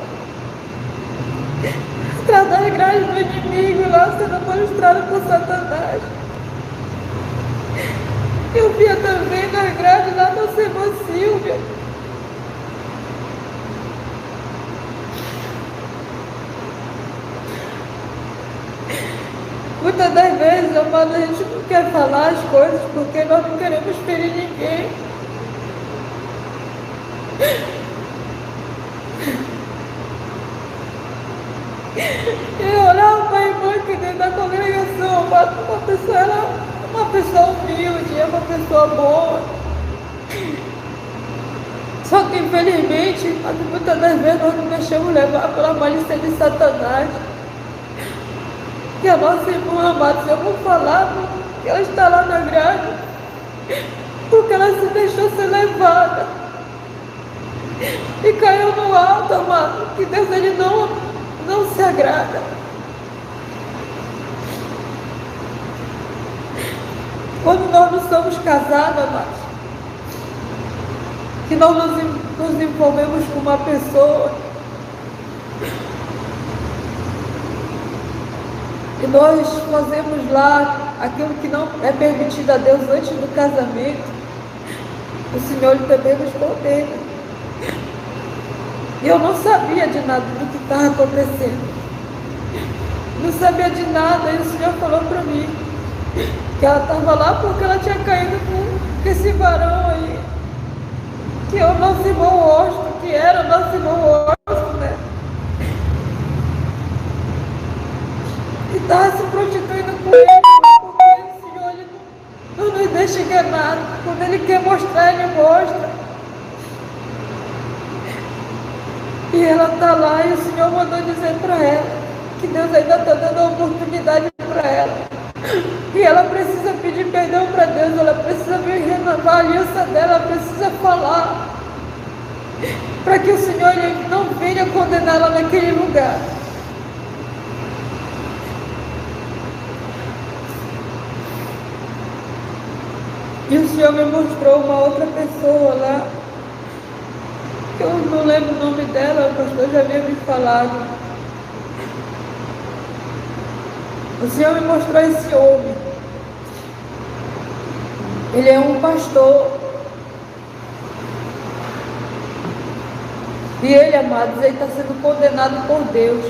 B: atrás das grades do inimigo, lá sendo mostrado por Satanás. Eu via também nas grades lá da irmã Silvia. Muitas das vezes, amado, a gente não quer falar as coisas porque nós não queremos ferir ninguém. Eu olhava para a irmã que dentro da congregação, amado, uma pessoa, ela é uma pessoa humilde, é uma pessoa boa. Só que infelizmente, muitas das vezes nós nos deixamos levar pela malícia de Satanás. Que a nossa irmã amada, se eu vou falar, que ela está lá na grade, porque ela se deixou ser levada e caiu no alto, amado, que Deus, ele não se agrada. Quando nós não somos casados, amados, que nós nos envolvemos com uma pessoa e nós fazemos lá aquilo que não é permitido a Deus antes do casamento, o Senhor também nos condena. E eu não sabia de nada do que estava acontecendo. Não sabia de nada, e o Senhor falou para mim que ela estava lá porque ela tinha caído com esse varão aí, que é o nosso irmão Washington, que era o nosso irmão Washington, né? E estava se prostituindo com ele, porque o Senhor, ele não nos deixa enganar. Quando Ele quer mostrar, Ele mostra. E ela está lá e o Senhor mandou dizer para ela que Deus ainda está dando a oportunidade para ela. E ela precisa pedir perdão para Deus, ela precisa renovar a aliança dela, ela precisa falar, para que o Senhor, ele não venha condená-la naquele lugar. E o Senhor me mostrou uma outra pessoa lá, que eu não lembro o nome dela, o pastor já havia me falado. O Senhor me mostrou esse homem. Ele é um pastor. E ele, amados, ele está sendo condenado por Deus,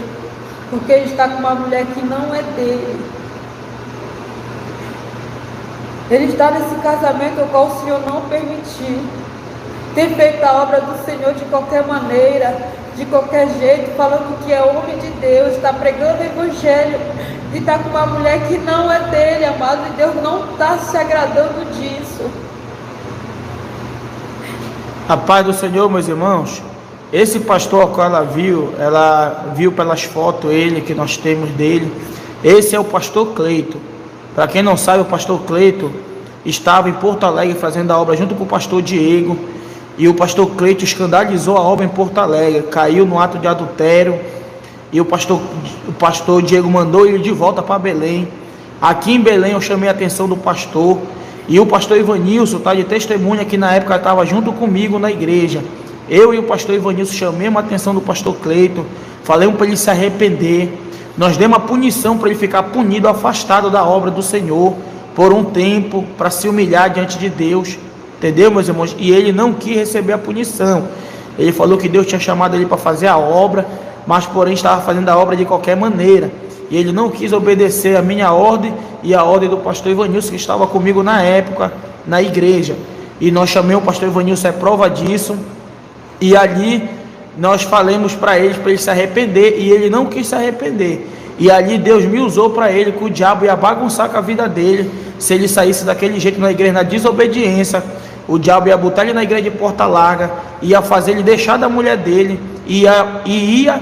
B: porque ele está com uma mulher que não é dele. Ele está nesse casamento ao qual o Senhor não permitiu. Tem feito a obra do Senhor de qualquer maneira, de qualquer jeito, falando que é homem de Deus, está pregando o Evangelho, e está com uma mulher que não é dele, amado, e Deus não está se agradando disso.
C: A paz do Senhor, meus irmãos. Esse pastor ao qual ela viu pelas fotos ele que nós temos dele. Esse é o pastor Cleito. Para quem não sabe, o pastor Cleito estava em Porto Alegre fazendo a obra junto com o pastor Diego, e o pastor Cleito escandalizou a obra em Porto Alegre, caiu no ato de adultério, e o pastor Diego mandou ele de volta para Belém, Aqui em Belém eu chamei a atenção do pastor, e o pastor Ivanilson está de testemunha que na época estava junto comigo na igreja. Eu e o pastor Ivanilson chamemos a atenção do pastor Cleiton, falamos para ele se arrepender. Nós demos uma punição para ele ficar punido, afastado da obra do Senhor por um tempo, para se humilhar diante de Deus, entendeu, meus irmãos? E ele não quis receber a punição. Ele falou que Deus tinha chamado ele para fazer a obra, mas porém estava fazendo a obra de qualquer maneira, e ele não quis obedecer a minha ordem e a ordem do pastor Ivanilson, que estava comigo na época na igreja. E nós chamamos o pastor Ivanilson, é prova disso, e ali nós falamos para ele se arrepender, e ele não quis se arrepender. E ali Deus me usou para ele, que o diabo ia bagunçar com a vida dele, se ele saísse daquele jeito na igreja, na desobediência. O diabo ia botar ele na igreja de Porta Larga, ia fazer ele deixar da mulher dele, e ia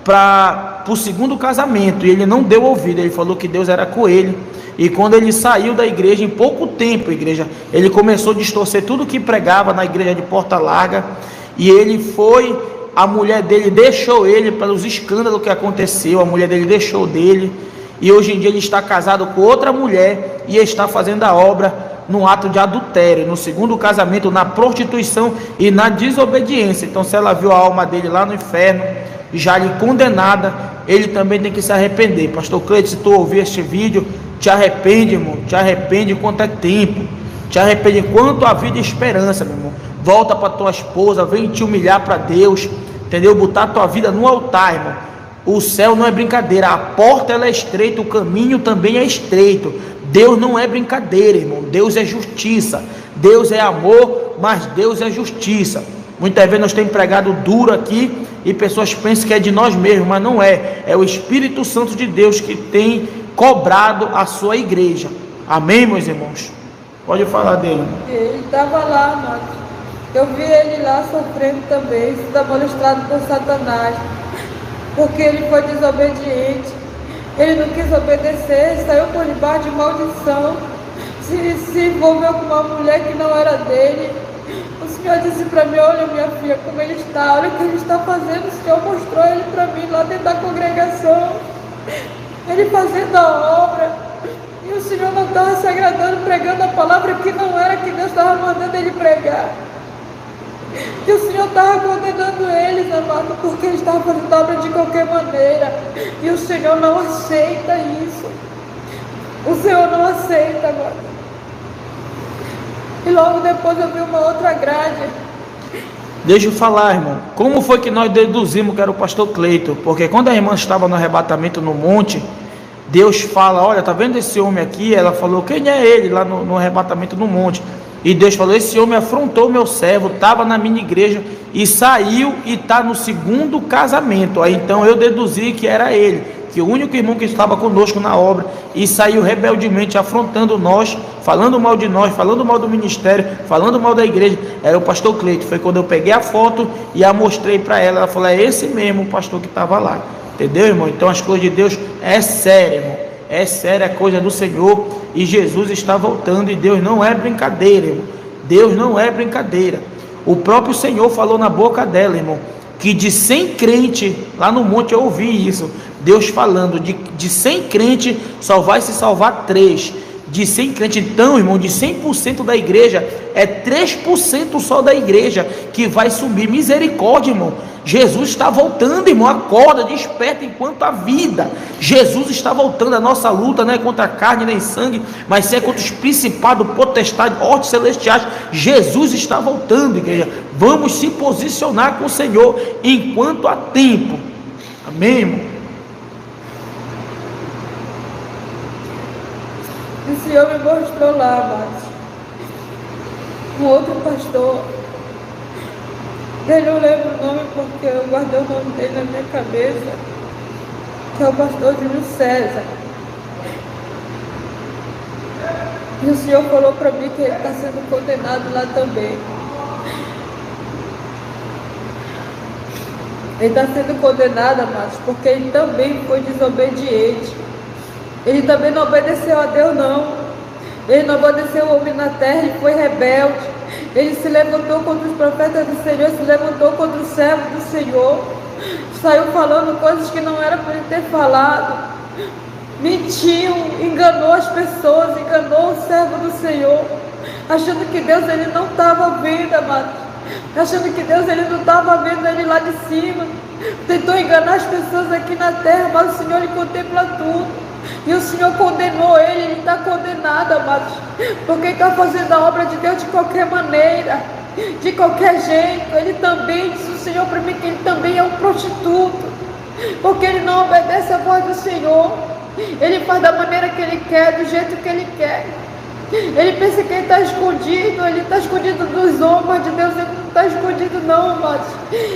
C: para o segundo casamento, e ele não deu ouvido. Ele falou que Deus era com ele, e quando ele saiu da igreja, em pouco tempo, ele começou a distorcer tudo que pregava na igreja de Porta Larga, e a mulher dele deixou ele pelos escândalos que aconteceu, a mulher dele deixou dele, e hoje em dia ele está casado com outra mulher, e está fazendo a obra no ato de adultério, no segundo casamento, na prostituição e na desobediência. Então, se ela viu a alma dele lá no inferno, já lhe condenada, ele também tem que se arrepender. Pastor Cleiton, se tu ouvir este vídeo, te arrepende, irmão, te arrepende enquanto é tempo, te arrepende enquanto há vida e esperança, meu irmão. Volta para tua esposa, vem te humilhar para Deus, entendeu? Botar tua vida no altar, irmão. O céu não é brincadeira, a porta ela é estreita, o caminho também é estreito. Deus não é brincadeira, irmão. Deus é justiça, Deus é amor, mas Deus é justiça. Muitas vezes nós temos pregado duro aqui e pessoas pensam que é de nós mesmos, mas não é. É o Espírito Santo de Deus que tem cobrado a sua igreja. Amém, meus irmãos? Pode falar dele.
B: Ele estava lá, mas eu vi ele lá sofrendo também, sendo molestado por Satanás, porque ele foi desobediente. Ele não quis obedecer, saiu por debaixo de maldição, se envolveu com uma mulher que não era dele. O Senhor disse para mim: olha, minha filha, como ele está, olha o que ele está fazendo. O Senhor mostrou ele para mim lá dentro da congregação, ele fazendo a obra, e o Senhor não estava se agradando, pregando a palavra que não era que Deus estava mandando ele pregar. E o Senhor estava condenando eles, amado, porque eles estavam fazendo obra de qualquer maneira. E o Senhor não aceita isso. O Senhor não aceita, amado. E logo depois eu vi uma outra grade.
C: Deixa eu falar, irmão. Como foi que nós deduzimos que era o pastor Cleiton? Porque quando a irmã estava no arrebatamento no monte, Deus fala: olha, tá vendo esse homem aqui? Ela falou: quem é ele lá no arrebatamento no monte? E Deus falou: esse homem afrontou meu servo, estava na minha igreja e saiu e está no segundo casamento. Aí então eu deduzi que era ele, que o único irmão que estava conosco na obra e saiu rebeldemente afrontando nós, falando mal de nós, falando mal do ministério, falando mal da igreja, era o pastor Cleiton. Foi quando eu peguei a foto e a mostrei para ela. Ela falou: é esse mesmo o pastor que estava lá. Entendeu, irmão? Então as coisas de Deus é sério, irmão. É sério, é coisa do Senhor, e Jesus está voltando, e Deus não é brincadeira, irmão. Deus não é brincadeira. O próprio Senhor falou na boca dela, irmão, que de 100 crentes, lá no monte eu ouvi isso, Deus falando, de 100 crentes só vai se salvar 3. De 100 crentes, então, irmão, de 100% da igreja, é 3% só da igreja que vai subir. Misericórdia, irmão. Jesus está voltando, irmão. Acorda, desperta enquanto há vida. Jesus está voltando. A nossa luta não é contra a carne nem sangue, mas sim é contra os principados, potestades, hortes celestiais. Jesus está voltando, igreja. Vamos se posicionar com o Senhor enquanto há tempo. Amém, irmão?
B: O Senhor me mostrou lá, amados, um outro pastor. Eu não lembro o nome porque eu guardei o nome dele na minha cabeça, que é o pastor Júlio César. E o Senhor falou para mim que ele está sendo condenado lá também. Ele está sendo condenado, amados, porque ele também foi desobediente. Ele também não obedeceu a Deus, não. Ele não obedeceu o homem na terra, ele foi rebelde. Ele se levantou contra os profetas do Senhor, se levantou contra os servos do Senhor. Saiu falando coisas que não era para ele ter falado. mentiu, enganou as pessoas, enganou o servo do Senhor, achando que Deus ele não estava vendo, amado, achando que Deus ele não estava vendo ele lá de cima, tentou enganar as pessoas aqui na terra, mas o Senhor ele contempla tudo, e o Senhor condenou ele está condenado, amados, porque ele está fazendo a obra de Deus de qualquer maneira, de qualquer jeito. Ele também, disse o Senhor para mim, que ele também é um prostituto, porque ele não obedece à voz do Senhor, ele faz da maneira que ele quer, do jeito que ele quer. Ele pensa que ele está escondido dos homens, mas de Deus ele não está escondido não, amados.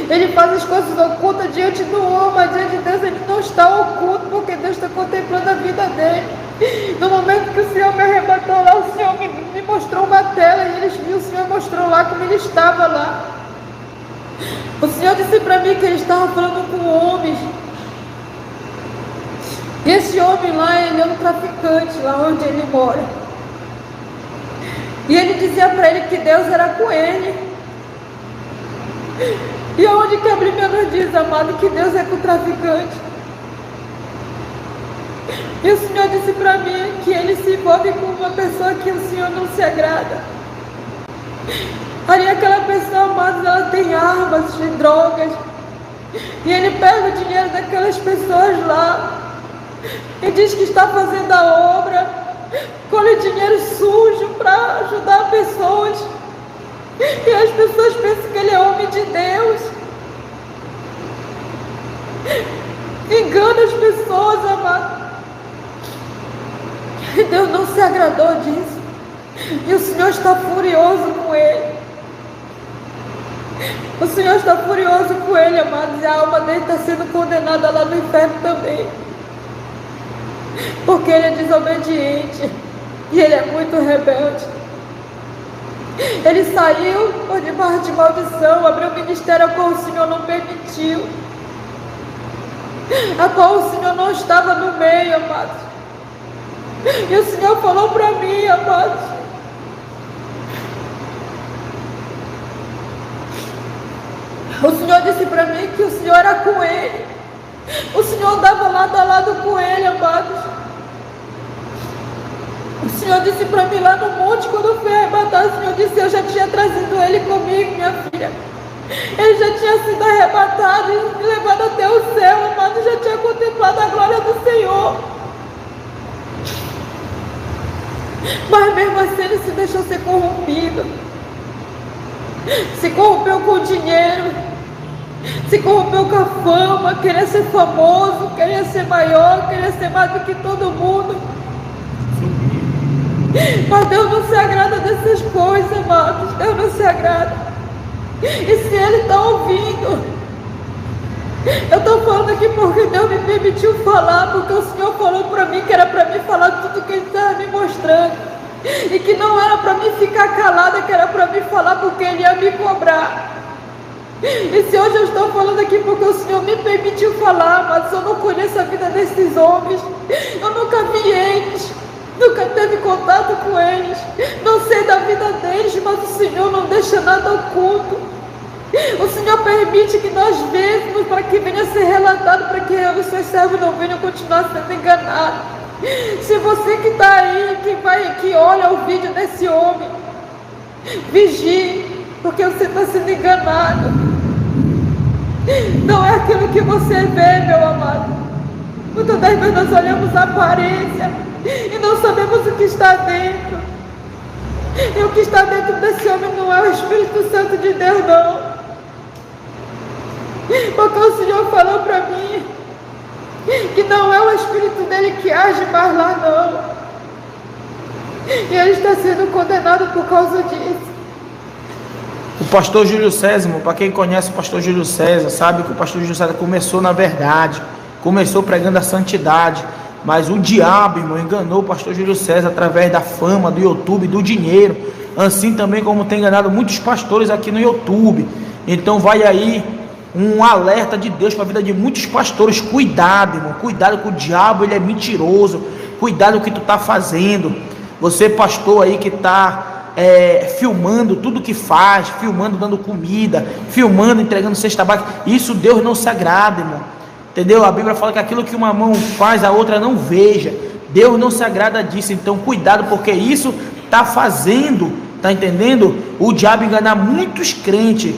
B: Ele faz as coisas ocultas diante do homem, mas diante de Deus ele não está oculto, porque Deus está contemplando a vida dele. No momento que o Senhor me arrebatou lá, o Senhor me mostrou uma tela, e o Senhor mostrou lá como ele estava lá. O Senhor disse para mim que ele estava falando com homens. E esse homem lá, ele é um traficante, lá onde ele mora. E ele dizia para ele que Deus era com ele. E aonde que a Bíblia nos diz, amado, que Deus é com o traficante? E o Senhor disse para mim que ele se envolve com uma pessoa que o Senhor não se agrada. Ali aquela pessoa, amados, ela tem armas, tem drogas. E ele pega o dinheiro daquelas pessoas lá e diz que está fazendo a obra, colhe dinheiro sujo para ajudar pessoas, e as pessoas pensam que ele é homem de Deus, engana as pessoas, amado. E Deus não se agradou disso, e o Senhor está furioso com ele. O Senhor está furioso com ele, amados, e a alma dele está sendo condenada lá no inferno também, porque ele é desobediente e ele é muito rebelde. Ele saiu por debaixo de maldição, abriu um ministério a qual o Senhor não permitiu, a qual o Senhor não estava no meio, amados. E o Senhor falou para mim, amados, o Senhor disse para mim que o Senhor era com ele. O Senhor andava lado a lado com ele, amados. O Senhor disse para mim lá no monte, quando eu fui arrebatar, o Senhor disse: eu já tinha trazido ele comigo, minha filha. Ele já tinha sido arrebatado e levado até o céu, amado. Já tinha contemplado a glória do Senhor. Mas mesmo assim ele se deixou ser corrompido. Se corrompeu com o dinheiro, se corrompeu com a fama, queria ser famoso, queria ser maior, queria ser mais do que todo mundo. Mas Deus não se agrada dessas coisas, amados. Deus não se agrada. E se Ele está ouvindo, eu estou falando aqui porque Deus me permitiu falar, porque o Senhor falou para mim que era para mim falar tudo que Ele estava me mostrando, e que não era para mim ficar calada, que era para mim falar porque Ele ia me cobrar. E se hoje eu estou falando aqui porque o Senhor me permitiu falar, mas eu não conheço a vida desses homens, eu nunca vi eles, nunca teve contato com eles, não sei da vida deles, mas o Senhor não deixa nada oculto. O Senhor permite que nós vejamos para que venha ser relatado, para que eu e os seus servos não venham continuar sendo enganados. Se você que está aí, que olha o vídeo desse homem, vigie, porque você está sendo enganado. Não é aquilo que você vê, meu amado. Muitas das vezes nós olhamos a aparência e não sabemos o que está dentro. E o que está dentro desse homem não é o Espírito Santo de Deus, não. Porque o Senhor falou para mim que não é o Espírito dele que age mais lá, não. E ele está sendo condenado por causa disso.
C: O pastor Júlio César, para quem conhece o pastor Júlio César, sabe que o pastor Júlio César começou na verdade, começou pregando a santidade, mas o diabo, irmão, enganou o pastor Júlio César através da fama, do YouTube, do dinheiro, assim também como tem enganado muitos pastores aqui no YouTube. Então vai aí um alerta de Deus para a vida de muitos pastores. Cuidado, irmão, cuidado, com o diabo, ele é mentiroso. Cuidado com o que tu está fazendo. Você, pastor aí que está filmando tudo que faz, filmando dando comida, filmando entregando cesta básica, isso Deus não se agrada, irmão. entendeu? A Bíblia fala que aquilo que uma mão faz, a outra não veja. Deus não se agrada disso, então cuidado, porque isso está fazendo, está entendendo? O diabo enganar muitos crentes,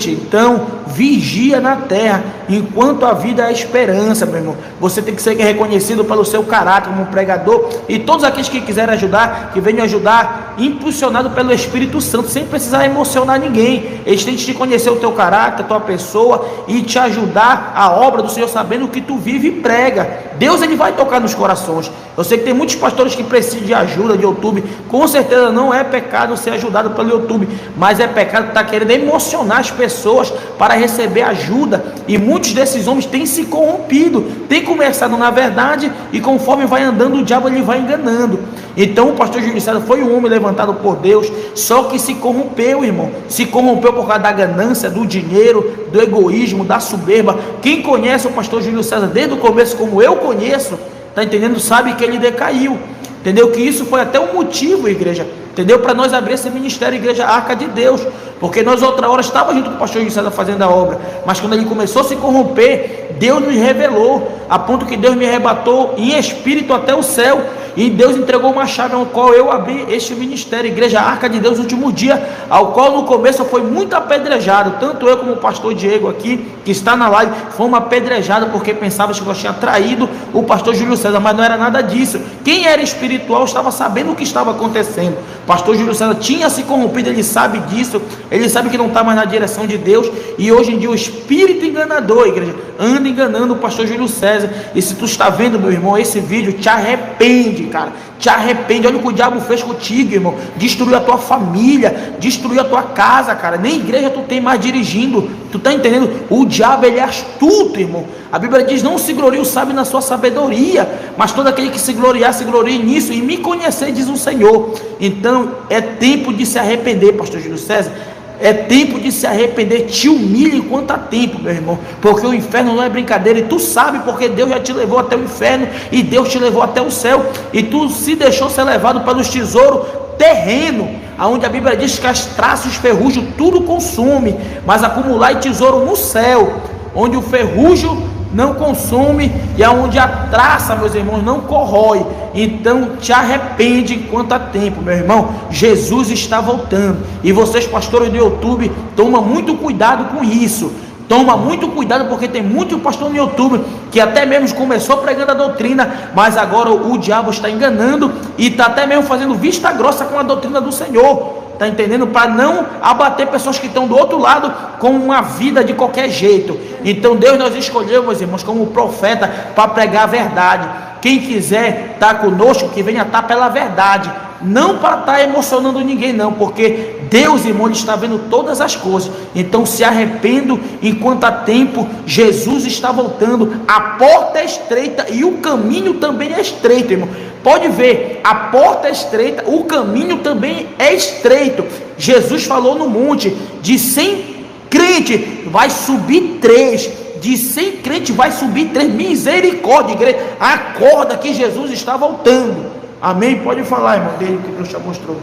C: então vigia na terra, enquanto a vida é a esperança, meu irmão. Você tem que ser reconhecido pelo seu caráter como pregador, e todos aqueles que quiserem ajudar, que venham ajudar, impulsionado pelo Espírito Santo, sem precisar emocionar ninguém. Eles têm que te conhecer o teu caráter, a tua pessoa, e te ajudar a obra do Senhor, sabendo que tu vive e prega. Deus, ele vai tocar nos corações. Eu sei que tem muitos pastores que precisam de ajuda de YouTube. Com certeza não é pecado ser ajudado pelo YouTube, mas é pecado estar querendo emocionar as pessoas para receber ajuda. E muitos desses homens têm se corrompido, têm começado na verdade, e conforme vai andando, o diabo ele vai enganando. Então o pastor Júlio César foi um homem levantado por Deus, só que se corrompeu, irmão. Se corrompeu por causa da ganância, do dinheiro, do egoísmo, da soberba. Quem conhece o pastor Júlio César desde o começo, como eu conheço, está entendendo? Sabe que ele decaiu, entendeu? Que isso foi até um motivo, igreja, entendeu? Para nós abrir esse ministério, Igreja Arca de Deus, porque nós outra hora estávamos junto com o pastor Júlio César fazendo a obra, mas quando ele começou a se corromper, Deus nos revelou, a ponto que Deus me arrebatou em espírito até o céu, e Deus entregou uma chave ao qual eu abri este ministério, Igreja Arca de Deus, no último dia, ao qual no começo foi muito apedrejado, tanto eu como o pastor Diego aqui, que está na live, foi uma apedrejada, porque pensava que nós tínhamos traído o pastor Júlio César, mas não era nada disso. Quem era espiritual estava sabendo o que estava acontecendo. O pastor Júlio César tinha se corrompido, ele sabe disso, ele sabe que não está mais na direção de Deus, e hoje em dia o espírito enganador, igreja, anda enganando o pastor Júlio César. E se tu está vendo, meu irmão, esse vídeo, te arrepende, cara, te arrepende. Olha o que o diabo fez contigo, irmão, destruiu a tua família, destruiu a tua casa, cara, nem igreja tu tem mais dirigindo, tu tá entendendo? O diabo, ele é astuto, irmão. A Bíblia diz: não se glorie o sábio na sua sabedoria, mas todo aquele que se gloriar, se glorie nisso, e me conhecer, diz o Senhor. Então é tempo de se arrepender, pastor Júlio César. É tempo de se arrepender. Te humilhe enquanto há tempo, meu irmão, porque o inferno não é brincadeira, e tu sabe, porque Deus já te levou até o inferno, e Deus te levou até o céu, e tu se deixou ser levado pelos tesouros terreno, aonde a Bíblia diz que as traças, os ferrugem, tudo consome, mas acumular tesouro no céu, onde o ferrugem não consome, e aonde a traça, meus irmãos, não corrói. Então te arrepende enquanto há tempo, meu irmão. Jesus está voltando, e vocês, pastores do YouTube, toma muito cuidado com isso. Toma muito cuidado, porque tem muito pastor no YouTube que até mesmo começou pregando a doutrina, mas agora o diabo está enganando, e está até mesmo fazendo vista grossa com a doutrina do Senhor. Está entendendo? Para não abater pessoas que estão do outro lado com uma vida de qualquer jeito. Então Deus nos escolheu, meus irmãos, como profeta, para pregar a verdade. Quem quiser estar conosco, que venha estar pela verdade, não para estar emocionando ninguém, não, porque Deus, irmão, Ele está vendo todas as coisas. Então se arrependo enquanto há tempo. Jesus está voltando, a porta é estreita e o caminho também é estreito, irmão. Pode ver, a porta é estreita, o caminho também é estreito. Jesus falou no monte: de 100 crentes vai subir 3, de 100 crentes vai subir 3. Misericórdia, igreja, acorda que Jesus está voltando. Amém? Pode falar, irmão, dele que Deus te mostrou.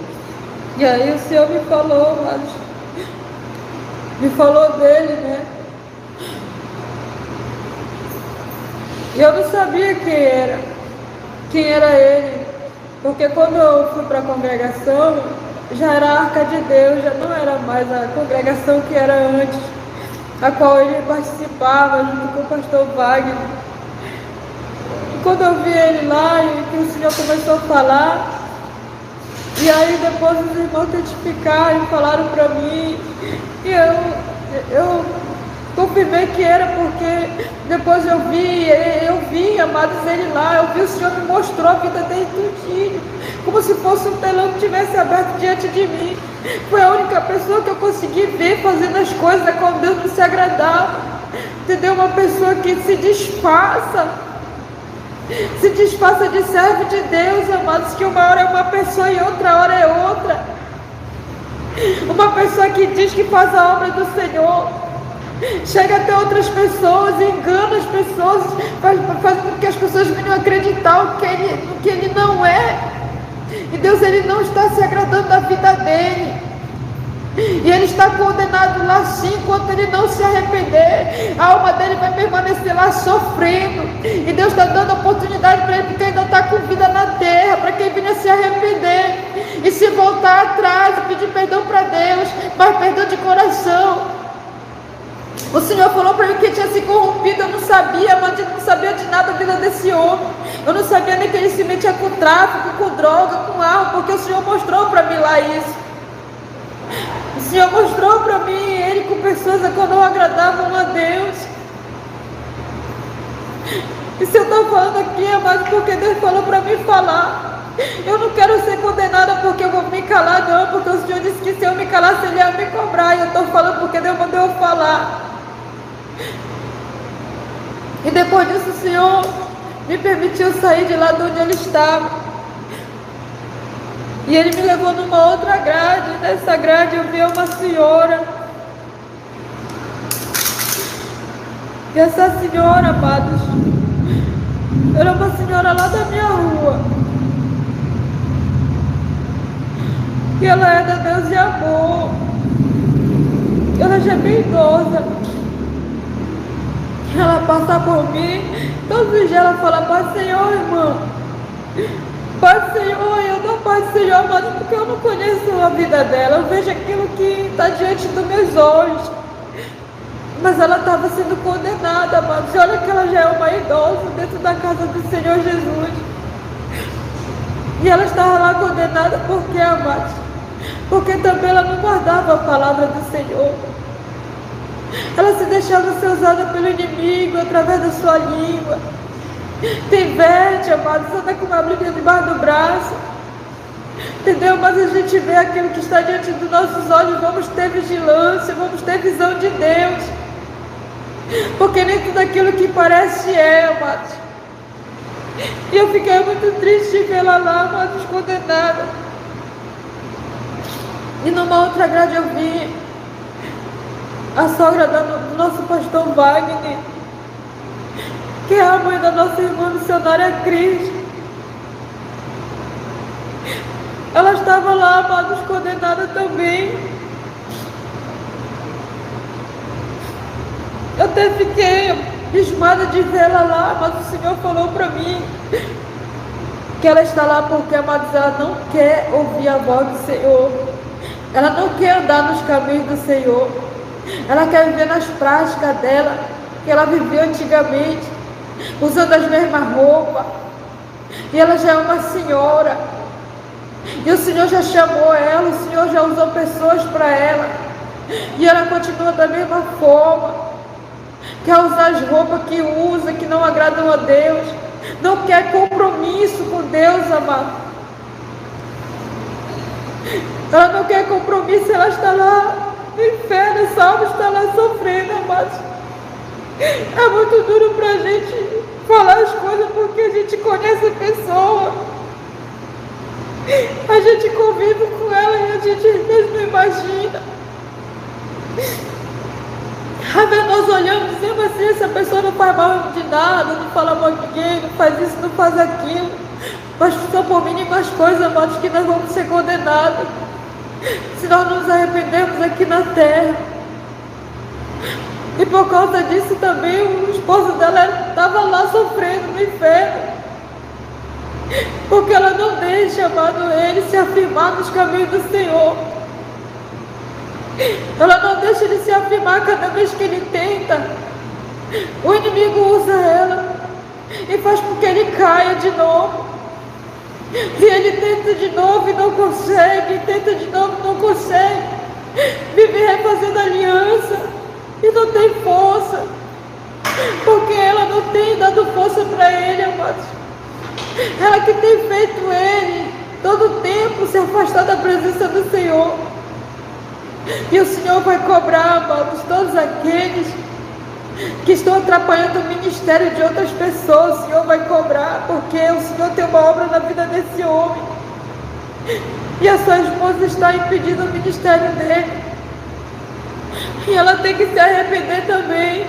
B: E aí o Senhor me falou, dele, né? E eu não sabia quem era ele, porque quando eu fui para a congregação, já era a Arca de Deus, já não era mais a congregação que era antes, a qual ele participava junto com o pastor Wagner. E quando eu vi ele lá, e que o Senhor começou a falar, e aí depois os irmãos testificaram e falaram para mim, e eu confirmei que era, porque depois eu vi, amados, ele lá, eu vi, o Senhor me mostrou a vida dele tudinho, como se fosse um telão que tivesse aberto diante de mim. Foi a única pessoa que eu consegui ver fazendo as coisas a qual Deus não se agradava, entendeu? Uma pessoa que se disfarça de servo de Deus, amados, que uma hora é uma pessoa e outra hora é outra. Uma pessoa que diz que faz a obra do Senhor, chega até outras pessoas, engana as pessoas, faz com que as pessoas venham acreditar no que ele não é. E Deus, ele não está se agradando da vida dele. E ele está condenado lá sim, enquanto ele não se arrepender. A alma dele vai permanecer lá sofrendo. E Deus está dando oportunidade para ele, porque ainda está com vida na terra, para quem venha se arrepender e se voltar atrás e pedir perdão para Deus, mas perdão de coração. O Senhor falou para mim que tinha se corrompido, eu não sabia, mas eu não sabia de nada da vida desse homem. Eu não sabia nem que ele se metia com tráfico, com droga, com arma, porque o Senhor mostrou para mim lá isso. O Senhor mostrou para mim ele com pessoas que não agradavam a Deus. E se eu estou falando aqui é mais porque Deus falou para mim falar. Eu não quero ser condenada porque eu vou me calar, não, porque o Senhor disse que se eu me calasse ele ia me cobrar. E eu estou falando porque Deus mandou eu falar. E depois disso o Senhor me permitiu sair de lá de onde ele estava. E ele me levou numa outra grade. Nessa grade eu vi uma senhora. E essa senhora, amados, era uma senhora lá da minha rua. E ela é da Deus e amor. Ela já é bem idosa. Ela passa por mim, todos os dias ela fala: Pai Senhor, irmão, Pai Senhor. Eu dou Pai Senhor, mas porque eu não conheço a vida dela, eu vejo aquilo que está diante dos meus olhos. Mas ela estava sendo condenada, amados. E olha que ela já é uma idosa dentro da casa do Senhor Jesus. E ela estava lá condenada por quê, amados? Porque também ela não guardava a palavra do Senhor. Ela se deixava ser usada pelo inimigo através da sua língua. Tem verte, amados, anda com uma Bíblia debaixo do braço. Entendeu? Mas a gente vê aquilo que está diante dos nossos olhos. Vamos ter vigilância, vamos ter visão de Deus. Porque nem tudo aquilo que parece é, amados. E eu fiquei muito triste de vê-la lá, amados, condenada. E numa outra grade eu vi a sogra do nosso pastor Wagner, que é a mãe da nossa irmã missionária Cris. Ela estava lá, amados, condenada também. Eu até fiquei abismada de vê-la lá, mas o Senhor falou para mim que ela está lá porque, amados, ela não quer ouvir a voz do Senhor. Ela não quer andar nos caminhos do Senhor. Ela quer viver nas práticas dela, que ela viveu antigamente, usando as mesmas roupas. E ela já é uma senhora. E o Senhor já chamou ela, o Senhor já usou pessoas para ela. E ela continua da mesma forma. Quer usar as roupas que usa, que não agradam a Deus. Não quer compromisso com Deus, amado. Ela não quer compromisso, ela está lá no inferno, essa alma está lá sofrendo, amados. É muito duro para a gente falar as coisas porque a gente conhece a pessoa. A gente convive com ela e a gente às vezes não imagina. Às vezes nós olhamos e dizemos assim: essa pessoa não faz mal de nada, não fala mal de ninguém, não faz isso, não faz aquilo. Mas são por mínimas coisas, amados, que nós vamos ser condenados se nós não nos arrependermos aqui na terra. E por causa disso também o esposo dela estava lá sofrendo no inferno, porque ela não deixa, amado, ele se afirmar nos caminhos do Senhor. Ela não deixa ele se afirmar. Cada vez que ele tenta, o inimigo usa ela e faz com que ele caia de novo. E ele tenta de novo e não consegue, tenta de novo e não consegue. Vive refazendo aliança e não tem força, porque ela não tem dado força para ele, amados. Ela que tem feito ele todo o tempo se afastar da presença do Senhor. E o Senhor vai cobrar, amados, todos aqueles que estão atrapalhando o ministério de outras pessoas. O Senhor vai cobrar, porque o Senhor tem uma obra na vida desse homem. E a sua esposa está impedindo o ministério dele. E ela tem que se arrepender também.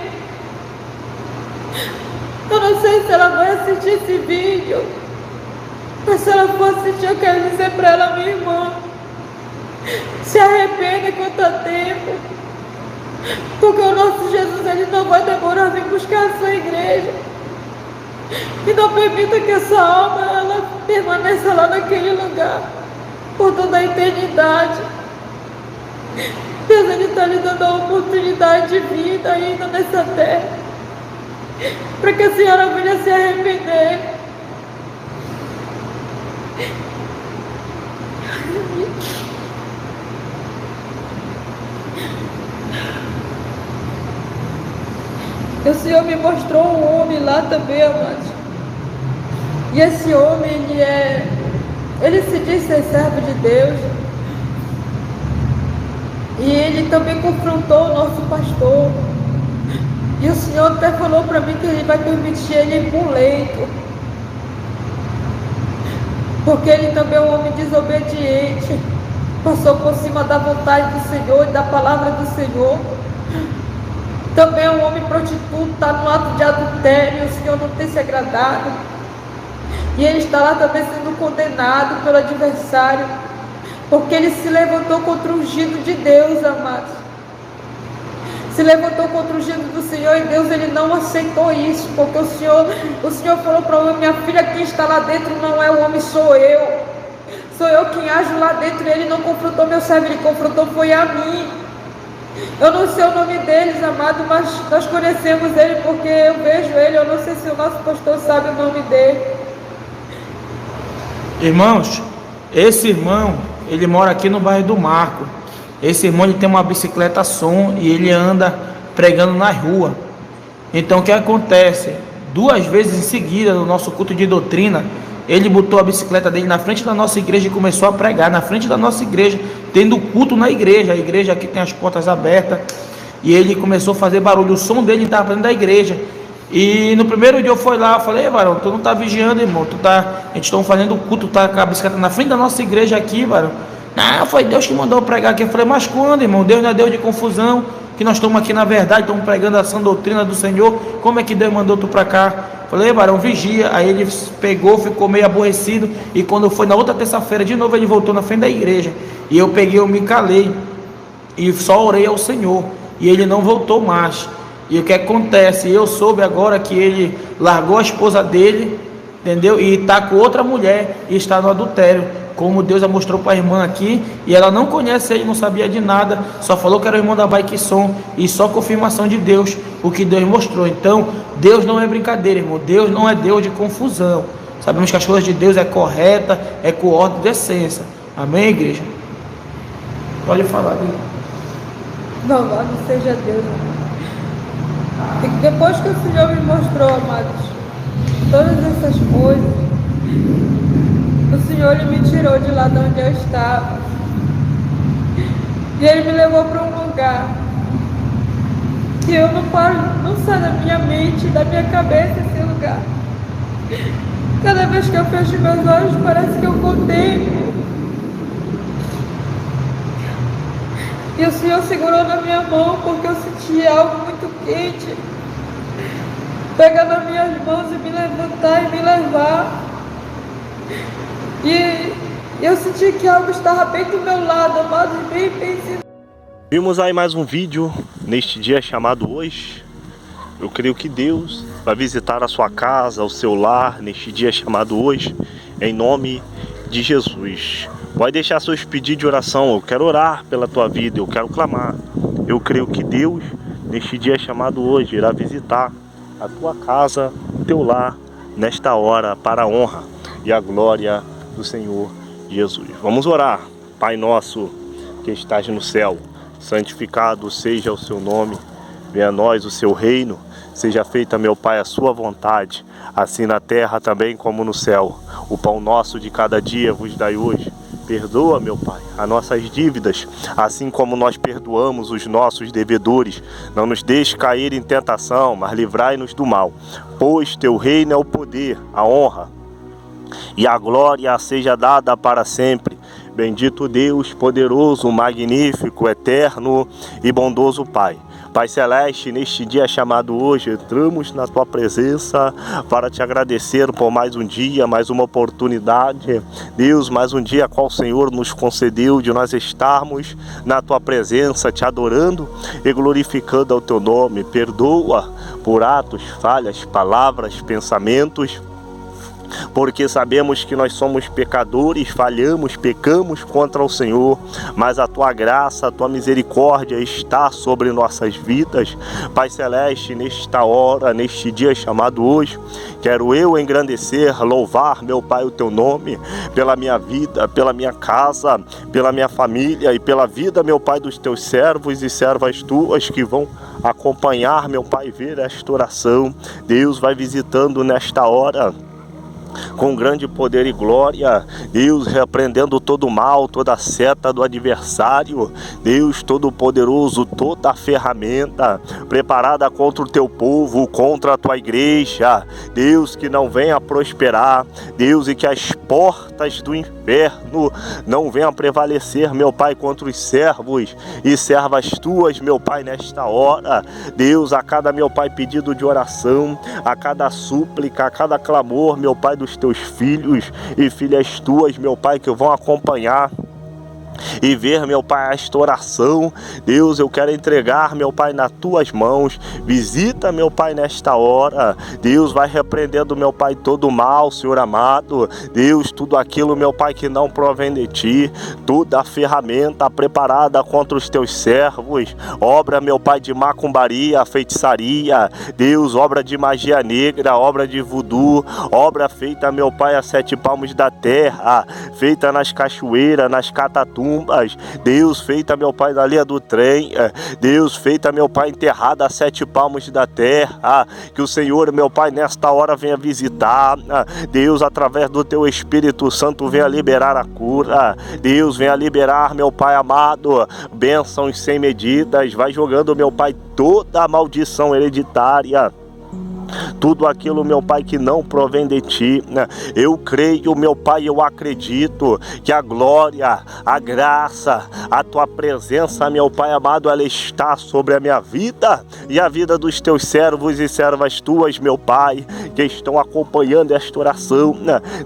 B: Eu não sei se ela vai assistir esse vídeo, mas se ela for assistir, eu quero dizer para ela: minha irmã, Se arrependa quanto a tempo, porque o nosso Jesus, ele não vai demorar a vir buscar a sua igreja. E não permita que essa alma ela permaneça lá naquele lugar por toda a eternidade. Deus, ele está lhe dando a oportunidade de vida ainda nessa terra, para que a senhora venha se arrepender. O Senhor me mostrou um homem lá também, amados. E esse homem, ele se diz ser servo de Deus. E ele também confrontou o nosso pastor. E o Senhor até falou para mim que ele vai permitir ele ir para o leito, porque ele também é um homem desobediente. Passou por cima da vontade do Senhor e da palavra do Senhor. Também é um homem prostituto, está no ato de adultério, o Senhor não tem se agradado. E ele está lá também sendo condenado pelo adversário, porque ele se levantou contra o ungido de Deus, amados. Se levantou contra o ungido do Senhor, e Deus, ele não aceitou isso, porque o Senhor falou para o homem: minha filha, quem está lá dentro não é o homem, sou eu. Sou eu quem ajo lá dentro. E ele não confrontou meu servo, ele confrontou foi a mim. Eu não sei o nome deles, amado, mas nós conhecemos ele porque eu vejo ele. Eu não sei se o nosso pastor sabe o nome dele.
C: Irmãos, esse irmão, ele mora aqui no bairro do Marco. Esse irmão, ele tem uma bicicleta som e ele anda pregando na rua. Então o que acontece? 2 vezes em seguida, no nosso culto de doutrina, ele botou a bicicleta dele na frente da nossa igreja e começou a pregar na frente da nossa igreja, tendo culto na igreja. A igreja aqui tem as portas abertas. E ele começou a fazer barulho. O som dele estava dentro da igreja. E no primeiro dia eu fui lá, eu falei: varão, tu não está vigiando, irmão. A gente está fazendo culto, tá com a bicicleta na frente da nossa igreja aqui, varão. Não, foi Deus que mandou pregar aqui. Eu falei: mas quando, irmão? Deus não é Deus de confusão, que nós estamos aqui na verdade, estamos pregando a sã doutrina do Senhor. Como é que Deus mandou tu para cá? Falei: varão, vigia. Aí ele pegou, ficou meio aborrecido. E quando foi na outra terça-feira, de novo ele voltou na frente da igreja. E eu peguei, eu me calei e só orei ao Senhor. E ele não voltou mais. E o que acontece? Eu soube agora que ele largou a esposa dele, entendeu? E está com outra mulher e está no adultério, como Deus a mostrou para a irmã aqui. E ela não conhece ele, não sabia de nada, só falou que era o irmão da Bike Som. E só confirmação de Deus, o que Deus mostrou. Então, Deus não é brincadeira, irmão. Deus não é Deus de confusão. Sabemos que as coisas de Deus é correta, é com ordem e decência. Amém, igreja? Pode falar, Deus.
B: Louvado seja Deus. E depois que o Senhor me mostrou, amados, todas essas coisas, o Senhor, ele me tirou de lá de onde eu estava. E ele me levou para um lugar que eu não sai da minha mente, da minha cabeça esse lugar. Cada vez que eu fecho meus olhos, parece que eu contemplo. E o Senhor segurou na minha mão, porque eu senti algo muito quente pegar nas minhas mãos e me levantar e me levar. E eu senti que algo estava bem do meu lado, amado, bem sentido.
A: Vimos aí mais um vídeo neste dia chamado hoje. Eu creio que Deus vai visitar a sua casa, o seu lar, neste dia chamado hoje, em nome de Jesus. Pode deixar seus pedidos de oração. Eu quero orar pela tua vida, eu quero clamar. Eu creio que Deus, neste dia chamado hoje, irá visitar a tua casa, o teu lar, nesta hora, para a honra e a glória do Senhor Jesus. Vamos orar. Pai nosso que estás no céu, santificado seja o seu nome. Venha a nós o seu reino. Seja feita, meu Pai, a sua vontade, assim na terra também como no céu. O pão nosso de cada dia vos dai hoje. Perdoa, meu Pai, as nossas dívidas, assim como nós perdoamos os nossos devedores. Não nos deixe cair em tentação, mas livrai-nos do mal. Pois teu reino é o poder, a honra e a glória seja dada para sempre. Bendito Deus, poderoso, magnífico, eterno e bondoso Pai. Pai Celeste, neste dia chamado hoje, entramos na Tua presença para Te agradecer por mais um dia, mais uma oportunidade. Deus, mais um dia qual o Senhor nos concedeu de nós estarmos na Tua presença, Te adorando e glorificando ao Teu nome. Perdoa por atos, falhas, palavras, pensamentos, porque sabemos que nós somos pecadores, falhamos, pecamos contra o Senhor, mas a Tua graça, a Tua misericórdia está sobre nossas vidas. Pai Celeste, nesta hora, neste dia chamado hoje, quero eu engrandecer, louvar, meu Pai, o Teu nome, pela minha vida, pela minha casa, pela minha família e pela vida, meu Pai, dos Teus servos e servas Tuas que vão acompanhar, meu Pai, ver esta oração. Deus, vai visitando nesta hora com grande poder e glória, Deus, repreendendo todo o mal, toda a seta do adversário, Deus Todo-Poderoso, toda a ferramenta preparada contra o Teu povo, contra a Tua igreja, Deus, que não venha prosperar, Deus, e que as portas do inferno não venham prevalecer, meu Pai, contra os servos e servas Tuas, meu Pai, nesta hora, Deus, a cada, meu Pai, pedido de oração, a cada súplica, a cada clamor, meu Pai, dos Teus filhos e filhas Tuas, meu Pai, que vão acompanhar e ver, meu Pai, esta oração. Deus, eu quero entregar, meu Pai, nas Tuas mãos. Visita, meu Pai, nesta hora. Deus, vai repreendendo, meu Pai, todo o mal, Senhor amado. Deus, tudo aquilo, meu Pai, que não provém de Ti, toda a ferramenta preparada contra os Teus servos, obra, meu Pai, de macumbaria, feitiçaria, Deus, obra de magia negra, obra de voodoo, obra feita, meu Pai, a 7 palmos da terra, feita nas cachoeiras, nas catatumbas, Deus, feita, meu Pai, na linha do trem, Deus, feita, meu Pai, enterrada a 7 palmos da terra, que o Senhor, meu Pai, nesta hora venha visitar, Deus, através do Teu Espírito Santo, venha liberar a cura, Deus, venha liberar, meu Pai amado, bênçãos sem medidas, vai jogando, meu Pai, toda a maldição hereditária, tudo aquilo, meu Pai, que não provém de Ti. Eu creio, meu Pai, eu acredito que a glória, a graça, a Tua presença, meu Pai amado, ela está sobre a minha vida e a vida dos Teus servos e servas Tuas, meu Pai, que estão acompanhando esta oração.